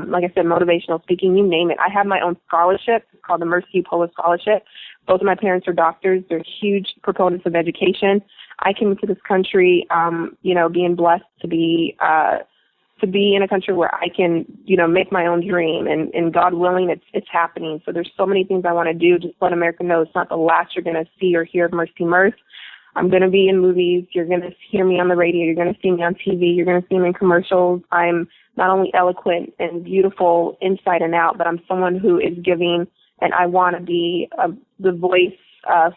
Like I said, motivational speaking, you name it. I have my own scholarship. It's called the Mercy Ukpolo Scholarship. Both of my parents are doctors. They're huge proponents of education. I came into this country, being blessed to be in a country where I can, make my own dream, and God willing, it's happening. So there's so many things I want to do. Just let America know it's not the last you're going to see or hear of Mercy Merce. I'm going to be in movies. You're going to hear me on the radio. You're going to see me on TV. You're going to see me in commercials. I'm not only eloquent and beautiful inside and out, but I'm someone who is giving, and I want to be the voice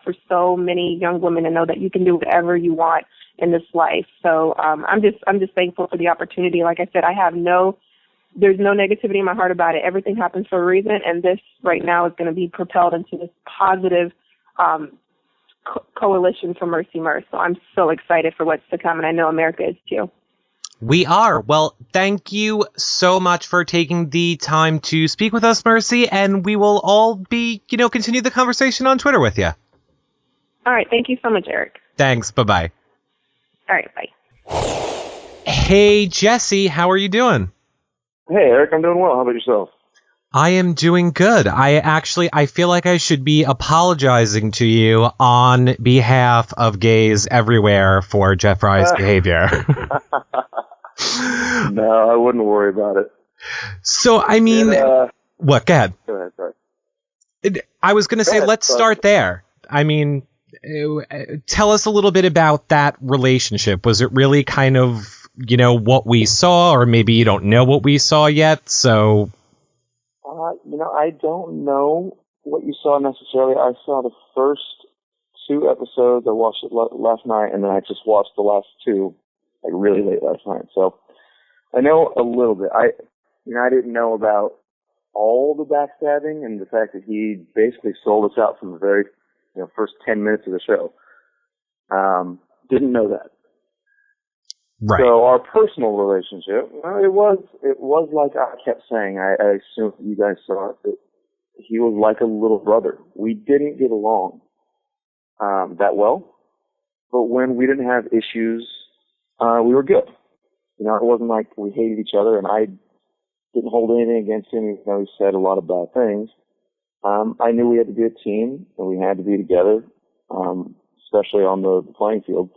for so many young women to know that you can do whatever you want in this life. So I'm just thankful for the opportunity. Like I said, there's no negativity in my heart about it. Everything happens for a reason, and this right now is going to be propelled into this positive coalition for Mercy Merce. So I'm so excited for what's to come, and I know America is too. We are. Well, thank you so much for taking the time to speak with us, Mercy, and we will all be, continue the conversation on Twitter with you. All right. Thank you so much, Eric. Thanks. Bye-bye. All right. Bye. Hey, Jessie, how are you doing? Hey, Eric, I'm doing well. How about yourself? I am doing good. I feel like I should be apologizing to you on behalf of gays everywhere for Jeff Fry's behavior. No, I wouldn't worry about it. So, what? Go ahead. Go ahead, sorry. I was going to say, let's start there. Tell us a little bit about that relationship. Was it really kind of, what we saw, or maybe you don't know what we saw yet, so... I don't know what you saw necessarily. I saw the first 2 episodes. I watched it last night, and then I just watched the last 2, really late last night. So I know a little bit. I didn't know about all the backstabbing and the fact that he basically sold us out from the very, first 10 minutes of the show. Didn't know that. Right. So our personal relationship, it was like I kept saying. I assume you guys saw it. That he was like a little brother. We didn't get along that well, but when we didn't have issues, we were good. It wasn't like we hated each other, and I didn't hold anything against him, even though he said a lot of bad things. I knew we had to be a team and we had to be together, especially on the playing field.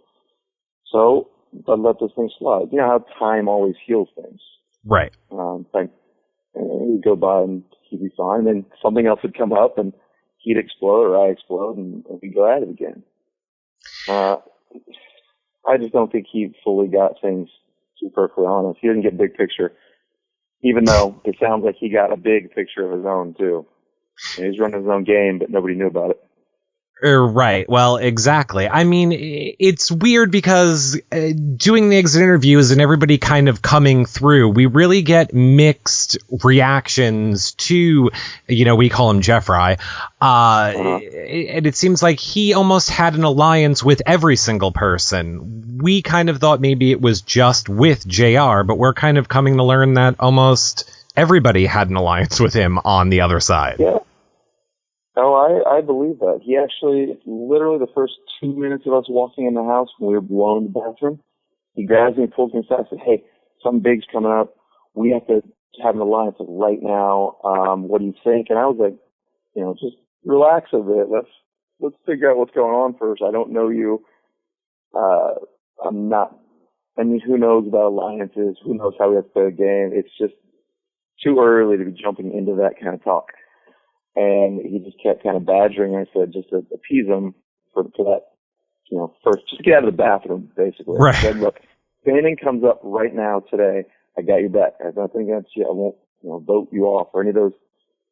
So I let this thing slide. You know how time always heals things. Right. And we'd go by and he'd be fine. And then something else would come up and he'd explode or I explode and we'd go at it again. I just don't think he fully got things, to be perfectly honest. He didn't get big picture, even though it sounds like he got a big picture of his own, too. And he's running his own game, but nobody knew about it. Right. Well, exactly. I mean, it's weird because doing the exit interviews and everybody kind of coming through, we really get mixed reactions to, we call him Jeffrey. And it seems like he almost had an alliance with every single person. We kind of thought maybe it was just with JR, but we're kind of coming to learn that almost everybody had an alliance with him on the other side. Yeah. Oh, I believe that. He actually, literally the first 2 minutes of us walking in the house when we were blown in the bathroom, he grabs me and pulls me aside and said, hey, something big's coming up. We have to have an alliance right now. What do you think? And I was like, just relax a bit. Let's figure out what's going on first. I don't know you. Who knows about alliances? Who knows how we have to play a game? It's just too early to be jumping into that kind of talk. And he just kept kind of badgering. I said, just to appease him for that, first, just get out of the bathroom, basically. Right. I said, look, if anything comes up right now today, I got your back. I have nothing against you. I won't, vote you off or any of those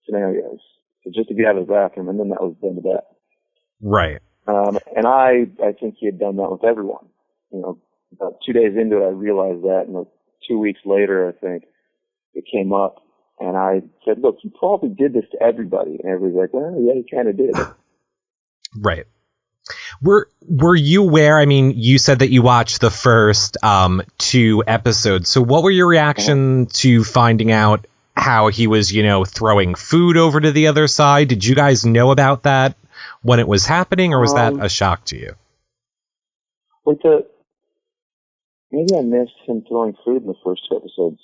scenarios. So just to get out of the bathroom, and then that was the end of that. Right. And I think he had done that with everyone. About 2 days into it, I realized that, and 2 weeks later, I think, it came up. And I said, look, you probably did this to everybody. And everybody's like, well, yeah, he kind of did. Right. Were you aware? I mean, you said that you watched the first 2 episodes. So what were your reaction to finding out how he was, throwing food over to the other side? Did you guys know about that when it was happening, or was that a shock to you? Maybe I missed him throwing food in the first 2 episodes.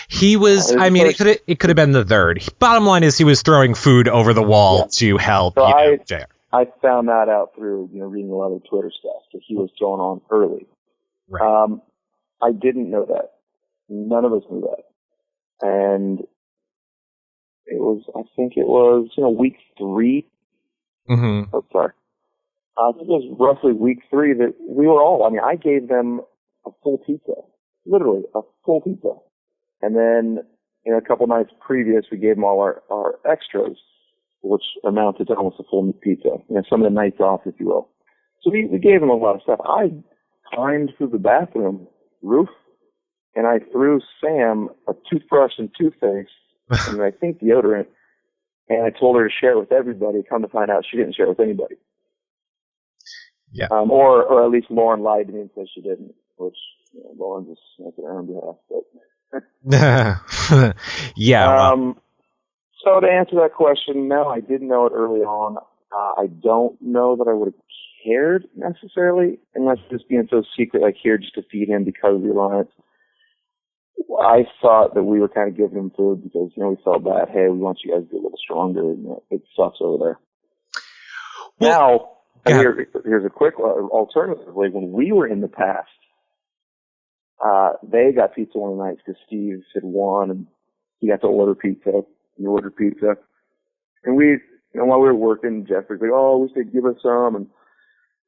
He was, it could have been the third. Bottom line is he was throwing food over the wall to help, so JR. I found that out through, reading a lot of Twitter stuff that he was going on early. Right. I didn't know that. None of us knew that. And I think it was, week 3. Mm-hmm. Oh, sorry. I think it was roughly week 3 that we were all, I gave them a full pizza. Literally, a full pizza. And then, a couple nights previous, we gave them all our extras, which amounted to almost a full pizza. Some of the nights off, if you will. So we gave them a lot of stuff. I climbed through the bathroom roof, and I threw Sam a toothbrush and toothpaste, and I think deodorant, and I told her to share it with everybody. Come to find out, she didn't share it with anybody. Yeah. Or at least Lauren lied to me and said she didn't, which Lauren just making her own behalf, but. Yeah. So to answer that question, no, I didn't know it early on. I don't know that I would have cared necessarily, unless just being so secret, like here just to feed him because of the alliance. I thought that we were kind of giving him food because, we felt bad. Hey, we want you guys to be a little stronger. It sucks over there. Well, now, here's a quick alternative. Like when we were in the past, they got pizza one of the nights because Steve had won and he got to order pizza. He ordered pizza. And we, while we were working, Jeff was like, oh, we should give us some. And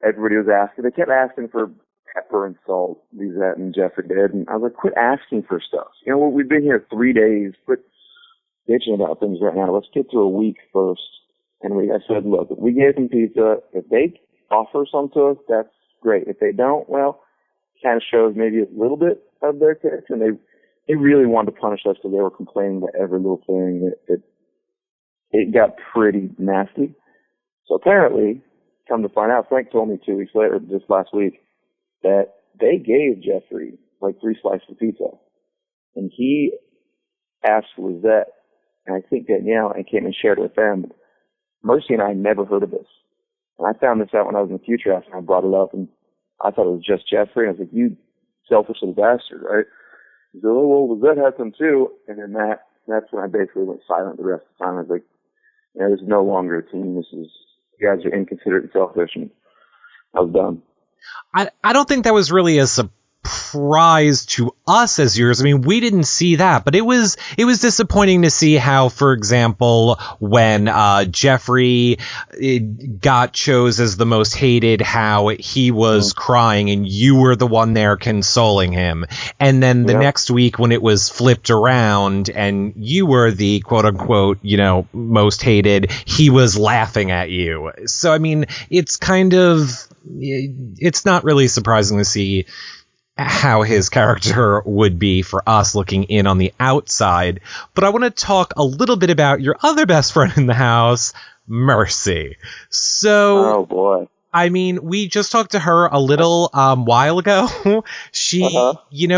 everybody was asking. They kept asking for pepper and salt, Lizette and Jeffrey did. And I was like, quit asking for stuff. We've been here 3 days. Quit bitching about things right now. Let's get through a week first. And I said, look, if we gave them pizza, if they offer some to us, that's great. If they don't, well, kind of shows maybe a little bit of their character, and they really wanted to punish us because they were complaining about every little thing. It got pretty nasty. So apparently, come to find out, Frank told me 2 weeks later, just last week, that they gave Jeffrey like 3 slices of pizza, and he asked Lizette, and I think Danielle, and came and shared it with them. Mercy and I never heard of this, and I found this out when I was in the Future House, and I brought it up, and I thought it was just Jeffrey. I was like, you selfish little bastard, right? He said, oh, well, that had some too. And then that's when I basically went silent the rest of the time. I was like, This is no longer a team. You guys are inconsiderate and selfish, and I was done. I don't think that was really a surprise to us as viewers. I mean, we didn't see that, but it was disappointing to see how, for example, when Jeffrey got chose as the most hated, how he was crying and you were the one there consoling him. And then the next week when it was flipped around and you were the quote unquote, most hated, he was laughing at you. So, I mean, it's not really surprising to see how his character would be for us looking in on the outside. But I want to talk a little bit about your other best friend in the house, Mercy. So, oh boy. I mean, we just talked to her a little while ago. She,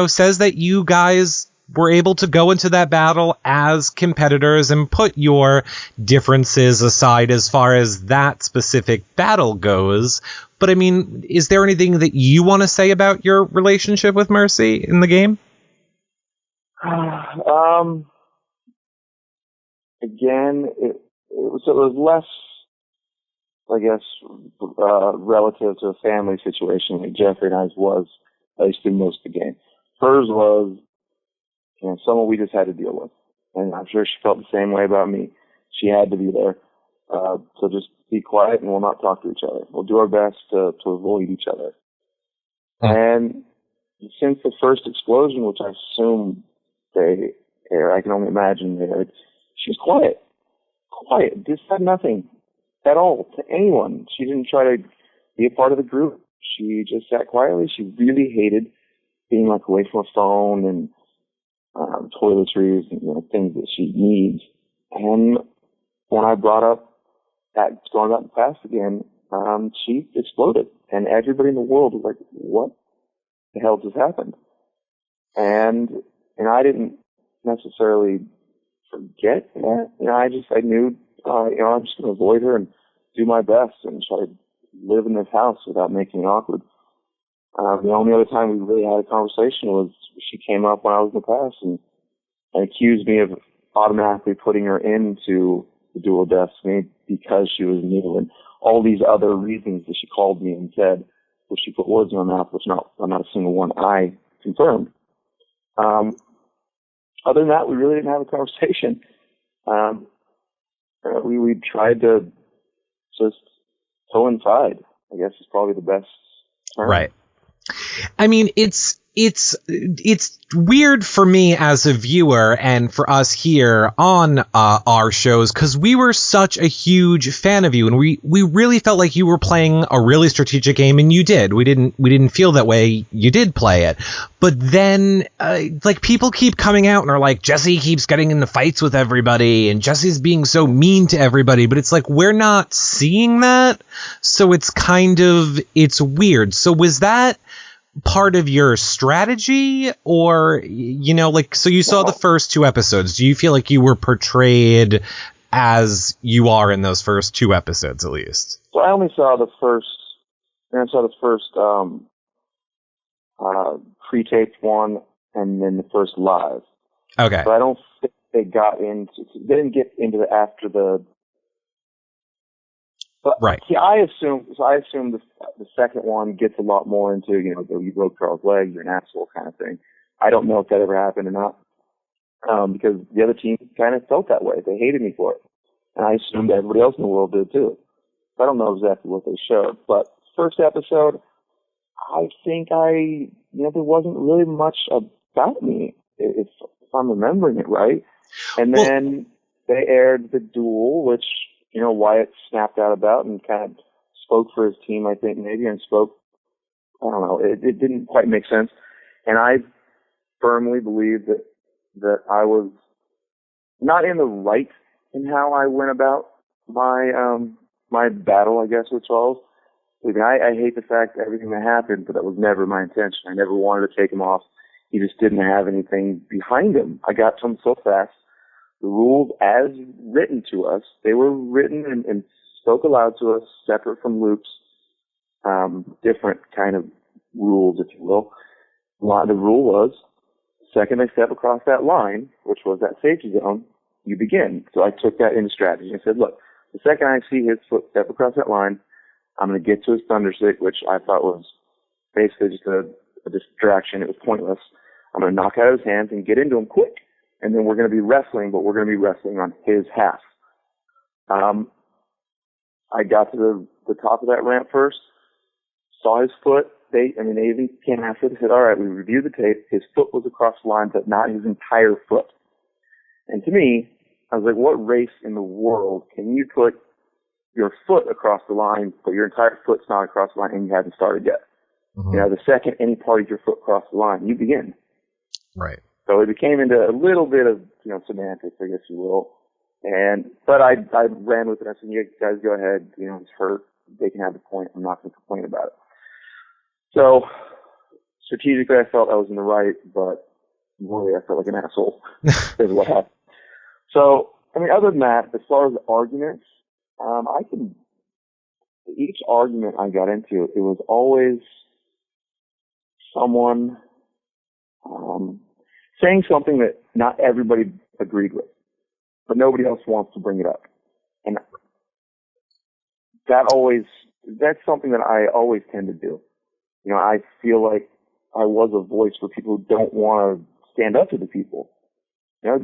says that you guys were able to go into that battle as competitors and put your differences aside as far as that specific battle goes. But I mean, is there anything that you want to say about your relationship with Mercy in the game? Again, it was less, I guess, relative to a family situation like Jeffrey and I's was, at least in most of the game. Hers was, someone we just had to deal with. And I'm sure she felt the same way about me. She had to be there. So just be quiet and we'll not talk to each other. We'll do our best to avoid each other. And since the first explosion, which I assume they aired, I can only imagine they aired, she's quiet. Quiet. Just said nothing at all to anyone. She didn't try to be a part of the group. She just sat quietly. She really hated being away from a phone and toiletries and things that she needs. And when I brought up that going out in the past again, she exploded, and everybody in the world was like, "What the hell just happened?" And I didn't necessarily forget that. I knew, I'm just going to avoid her and do my best and try to live in this house without making it awkward. The only other time we really had a conversation was she came up when I was in the past and accused me of automatically putting her into the Duel of Destiny because she was new and all these other reasons that she called me and said, which she put words in my mouth, which not a single one I confirmed. Other than that, we really didn't have a conversation. We tried to just coincide, I guess is probably the best term. Right. I mean, it's weird for me as a viewer and for us here on our shows, because we were such a huge fan of you, and we really felt like you were playing a really strategic game, and you did. We didn't feel that way. You did play it, but then people keep coming out and are like, Jessie keeps getting into fights with everybody, and Jessie's being so mean to everybody. But it's like we're not seeing that, so it's weird. So was that part of your strategy, or so you saw the first two episodes? Do you feel like you were portrayed as you are in those first two episodes, at least? So I only saw the first pre-taped one and then the first live. Okay. But I don't think they didn't get into the after the. But right. See, I assume the second one gets a lot more into, you broke Carl's leg, you're an asshole kind of thing. I don't know if that ever happened or not, because the other team kind of felt that way. They hated me for it. And I assumed everybody else in the world did too. I don't know exactly what they showed. But first episode, I think there wasn't really much about me, if I'm remembering it right. And then they aired the duel, which Wyatt snapped out about and kind of spoke for his team, I think, maybe, and spoke, I don't know, it didn't quite make sense. And I firmly believe that I was not in the right in how I went about my battle, I guess, with Charles. I hate the fact that everything that happened, but that was never my intention. I never wanted to take him off. He just didn't have anything behind him. I got to him so fast. The rules as written to us, they were written and spoke aloud to us, separate from Luke's different kind of rules, if you will. The rule was, second they step across that line, which was that safety zone, you begin. So I took that into strategy and said, look, The second I see his foot step across that line, I'm going to get to his thunderstick, which I thought was basically just a distraction. It was pointless. I'm going to knock out of his hands and get into him quick. And then we're going to be wrestling, but we're going to be wrestling on his half. I got to the top of that ramp first, saw his foot. They even came after it and said, all right, we reviewed the tape. His foot was across the line, but not his entire foot. And to me, I was like, what race in the world can you put your foot across the line, but your entire foot's not across the line and you haven't started yet? Mm-hmm. You know, the second any part of your foot crosses the line, you begin. Right. So it became into a little bit of, semantics, I guess you will. But I ran with it. I said, you guys go ahead. He's hurt. They can have the point. I'm not going to complain about it. So strategically, I felt I was in the right, but morally, I felt like an asshole. Is what happened. So, other than that, as far as the arguments, each argument I got into, it was always someone saying something that not everybody agreed with, but nobody else wants to bring it up. And that's something that I always tend to do. I feel like I was a voice for people who don't want to stand up to the people. A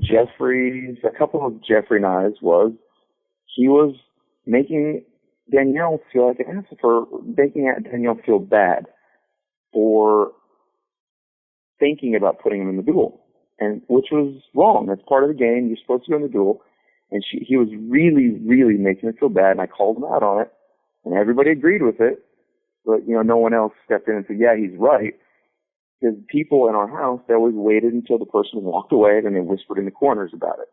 couple of Jeffrey knives he was making Danielle feel like an asshole, for making Danielle feel bad for thinking about putting him in the duel, and which was wrong. That's part of the game. You're supposed to go in the duel, and he was really, really making her feel bad, and I called him out on it, and everybody agreed with it, but no one else stepped in and said, yeah, he's right. Because people in our house, they always waited until the person walked away, and then they whispered in the corners about it.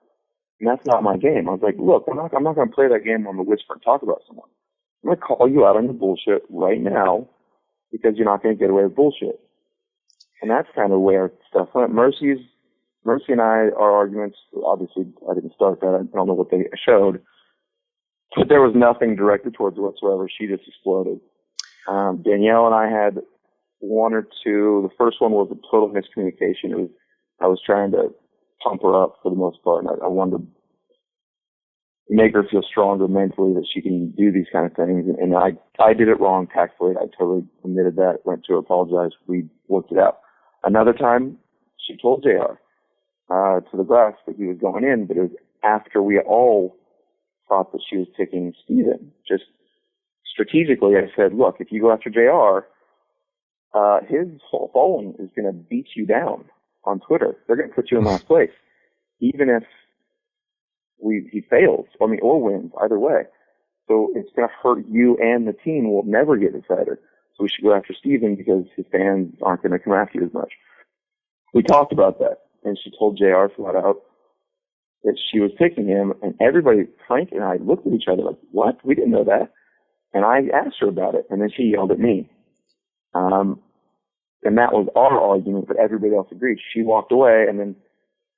And that's not my game. I was like, look, I'm not going to play that game on the whisper and talk about someone. I'm going to call you out on your bullshit right now, because you're not going to get away with bullshit. And that's kind of the way our stuff went. Mercy and I, our arguments, obviously, I didn't start that. I don't know what they showed. But there was nothing directed towards her whatsoever. She just exploded. Danielle and I had one or two. The first one was a total miscommunication. I was trying to pump her up for the most part, and I wanted to make her feel stronger mentally that she can do these kind of things. And I did it wrong tactfully. I totally admitted that, went to her, apologized. We worked it out. Another time, she told JR to the glass that he was going in, but it was after we all thought that she was picking Steven. Just strategically, I said, look, if you go after JR, his whole following is going to beat you down on Twitter. They're going to put you in last place, even if he fails, or wins, either way. So it's going to hurt you and the team. We'll never get decided. So we should go after Steven because his fans aren't going to come after you as much. We talked about that, and she told JR flat out that she was picking him, and everybody, Frank and I, looked at each other like, what? We didn't know that. And I asked her about it, and then she yelled at me. And that was our argument, but everybody else agreed. She walked away, and then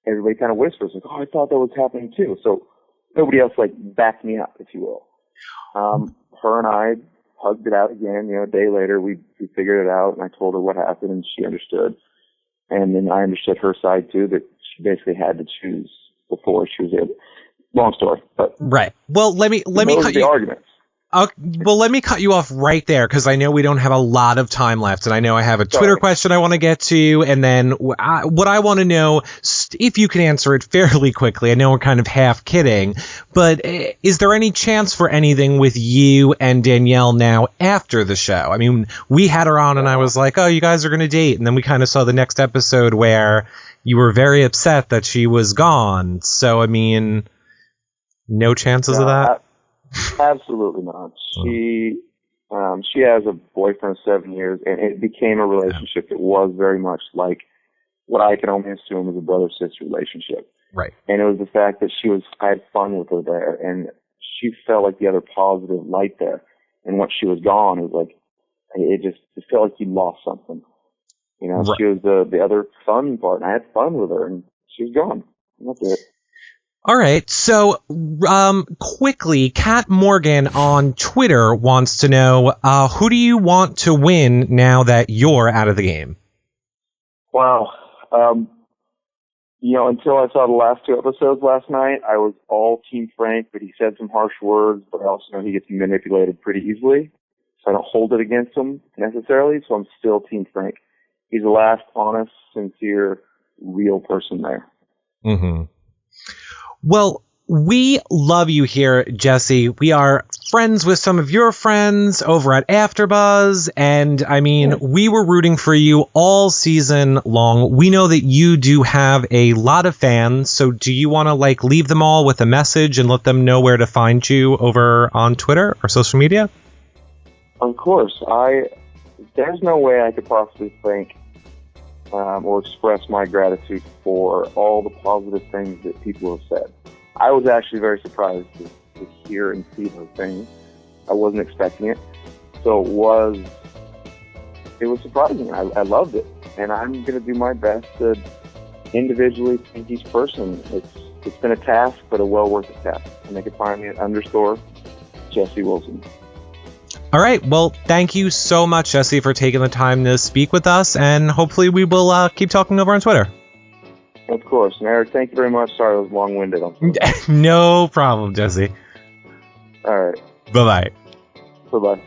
everybody kind of whispers, like, oh, I thought that was happening too. So nobody else, backed me up, if you will. Her and I hugged it out again. A day later, we figured it out, and I told her what happened, and she understood. And then I understood her side, too, that she basically had to choose before she was able. Long story, but right. Well, let me cut you. Arguments. Well, let me cut you off right there because I know we don't have a lot of time left, and I know I have a Twitter question I want to get to, and then what I want to know, if you can answer it fairly quickly. I know we're kind of half kidding, but is there any chance for anything with you and Danielle now after the show? We had her on, and I was like, oh, you guys are going to date, and then we kind of saw the next episode where you were very upset that she was gone. So, no chances of that? Absolutely not. She has a boyfriend of 7 years, and it became a relationship that was very much like what I can only assume is a brother-sister relationship. Right. And it was the fact that I had fun with her there, and she felt like the other positive light there. And once she was gone, it was like, it felt like you lost something. Right. She was the other fun part, and I had fun with her, and she was gone. And that's it. All right, so quickly, Kat Morgan on Twitter wants to know, who do you want to win now that you're out of the game? Wow. Until I saw the last 2 episodes last night, I was all Team Frank, but he said some harsh words, but I also know he gets manipulated pretty easily, so I don't hold it against him necessarily, so I'm still Team Frank. He's the last honest, sincere, real person there. Mm-hmm. Well, we love you here, Jessie. We are friends with some of your friends over at AfterBuzz, and I mean, we were rooting for you all season long. We know that you do have a lot of fans, so do you want to leave them all with a message and let them know where to find you over on Twitter or social media? Of course. There's no way I could possibly thank or express my gratitude for all the positive things that people have said. I was actually very surprised to hear and see those things. I wasn't expecting it. So it was surprising. I loved it. And I'm going to do my best to individually thank each person. It's been a task, but a well worth it task. And they can find me at _Jessie Wilson. All right. Well, thank you so much, Jessie, for taking the time to speak with us. And hopefully we will keep talking over on Twitter. Of course. And Eric, thank you very much. Sorry I was long-winded. No problem, Jessie. All right. Bye-bye. Bye-bye.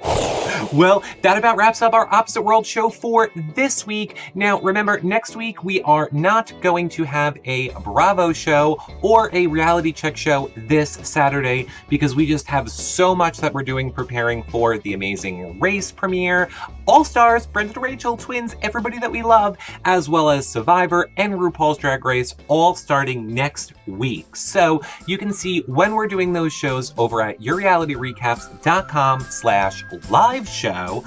Well, that about wraps up our Opposite World show for this week. Now, remember, next week we are not going to have a Bravo show or a reality check show this Saturday because we just have so much that we're doing preparing for the Amazing Race premiere, All Stars, Brenda and Rachel, Twins, everybody that we love, as well as Survivor and RuPaul's Drag Race, all starting next week. So you can see when we're doing those shows over at yourrealityrecaps.com/live show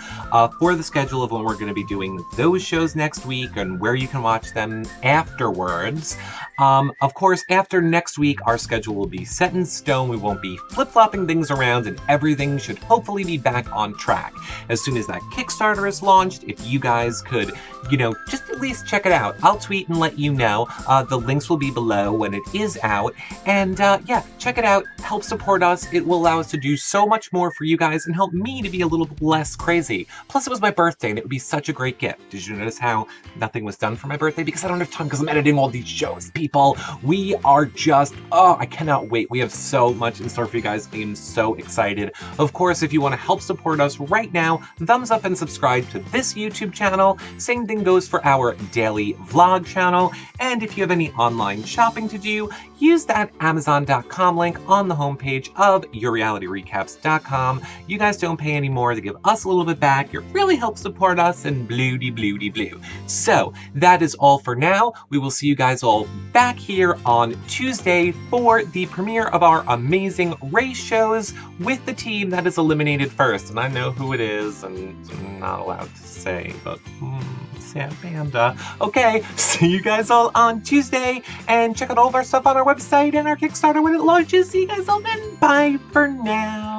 for the schedule of when we're going to be doing those shows next week and where you can watch them afterwards. Of course, after next week, our schedule will be set in stone. We won't be flip-flopping things around and everything should hopefully be back on track. As soon as that Kickstarter is launched, if you guys could, just at least check it out. I'll tweet and let you know. The links will be below when it is out. And yeah, check it out. Help support us. It will allow us to do so much more for you guys and help me to be a little bit less crazy. Plus, it was my birthday and it would be such a great gift. Did you notice how nothing was done for my birthday? Because I don't have time because I'm editing all these shows, people. We are just, I cannot wait. We have so much in store for you guys. I am so excited. Of course, if you want to help support us right now, thumbs up and subscribe to this YouTube channel. Same thing goes for our daily vlog channel. And if you have any online shopping to do, use that Amazon.com link on the homepage of yourrealityrecaps.com. You guys don't pay any more to give us a little bit back. You really help support us and blue-de-blue-de-blue. So that is all for now. We will see you guys all back here on Tuesday for the premiere of our Amazing Race shows with the team that is eliminated first. And I know who it is, and I'm not allowed to say, but Sad Panda. Okay, see you guys all on Tuesday, and check out all of our stuff on our website and our Kickstarter when it launches. See you guys all then. Bye for now.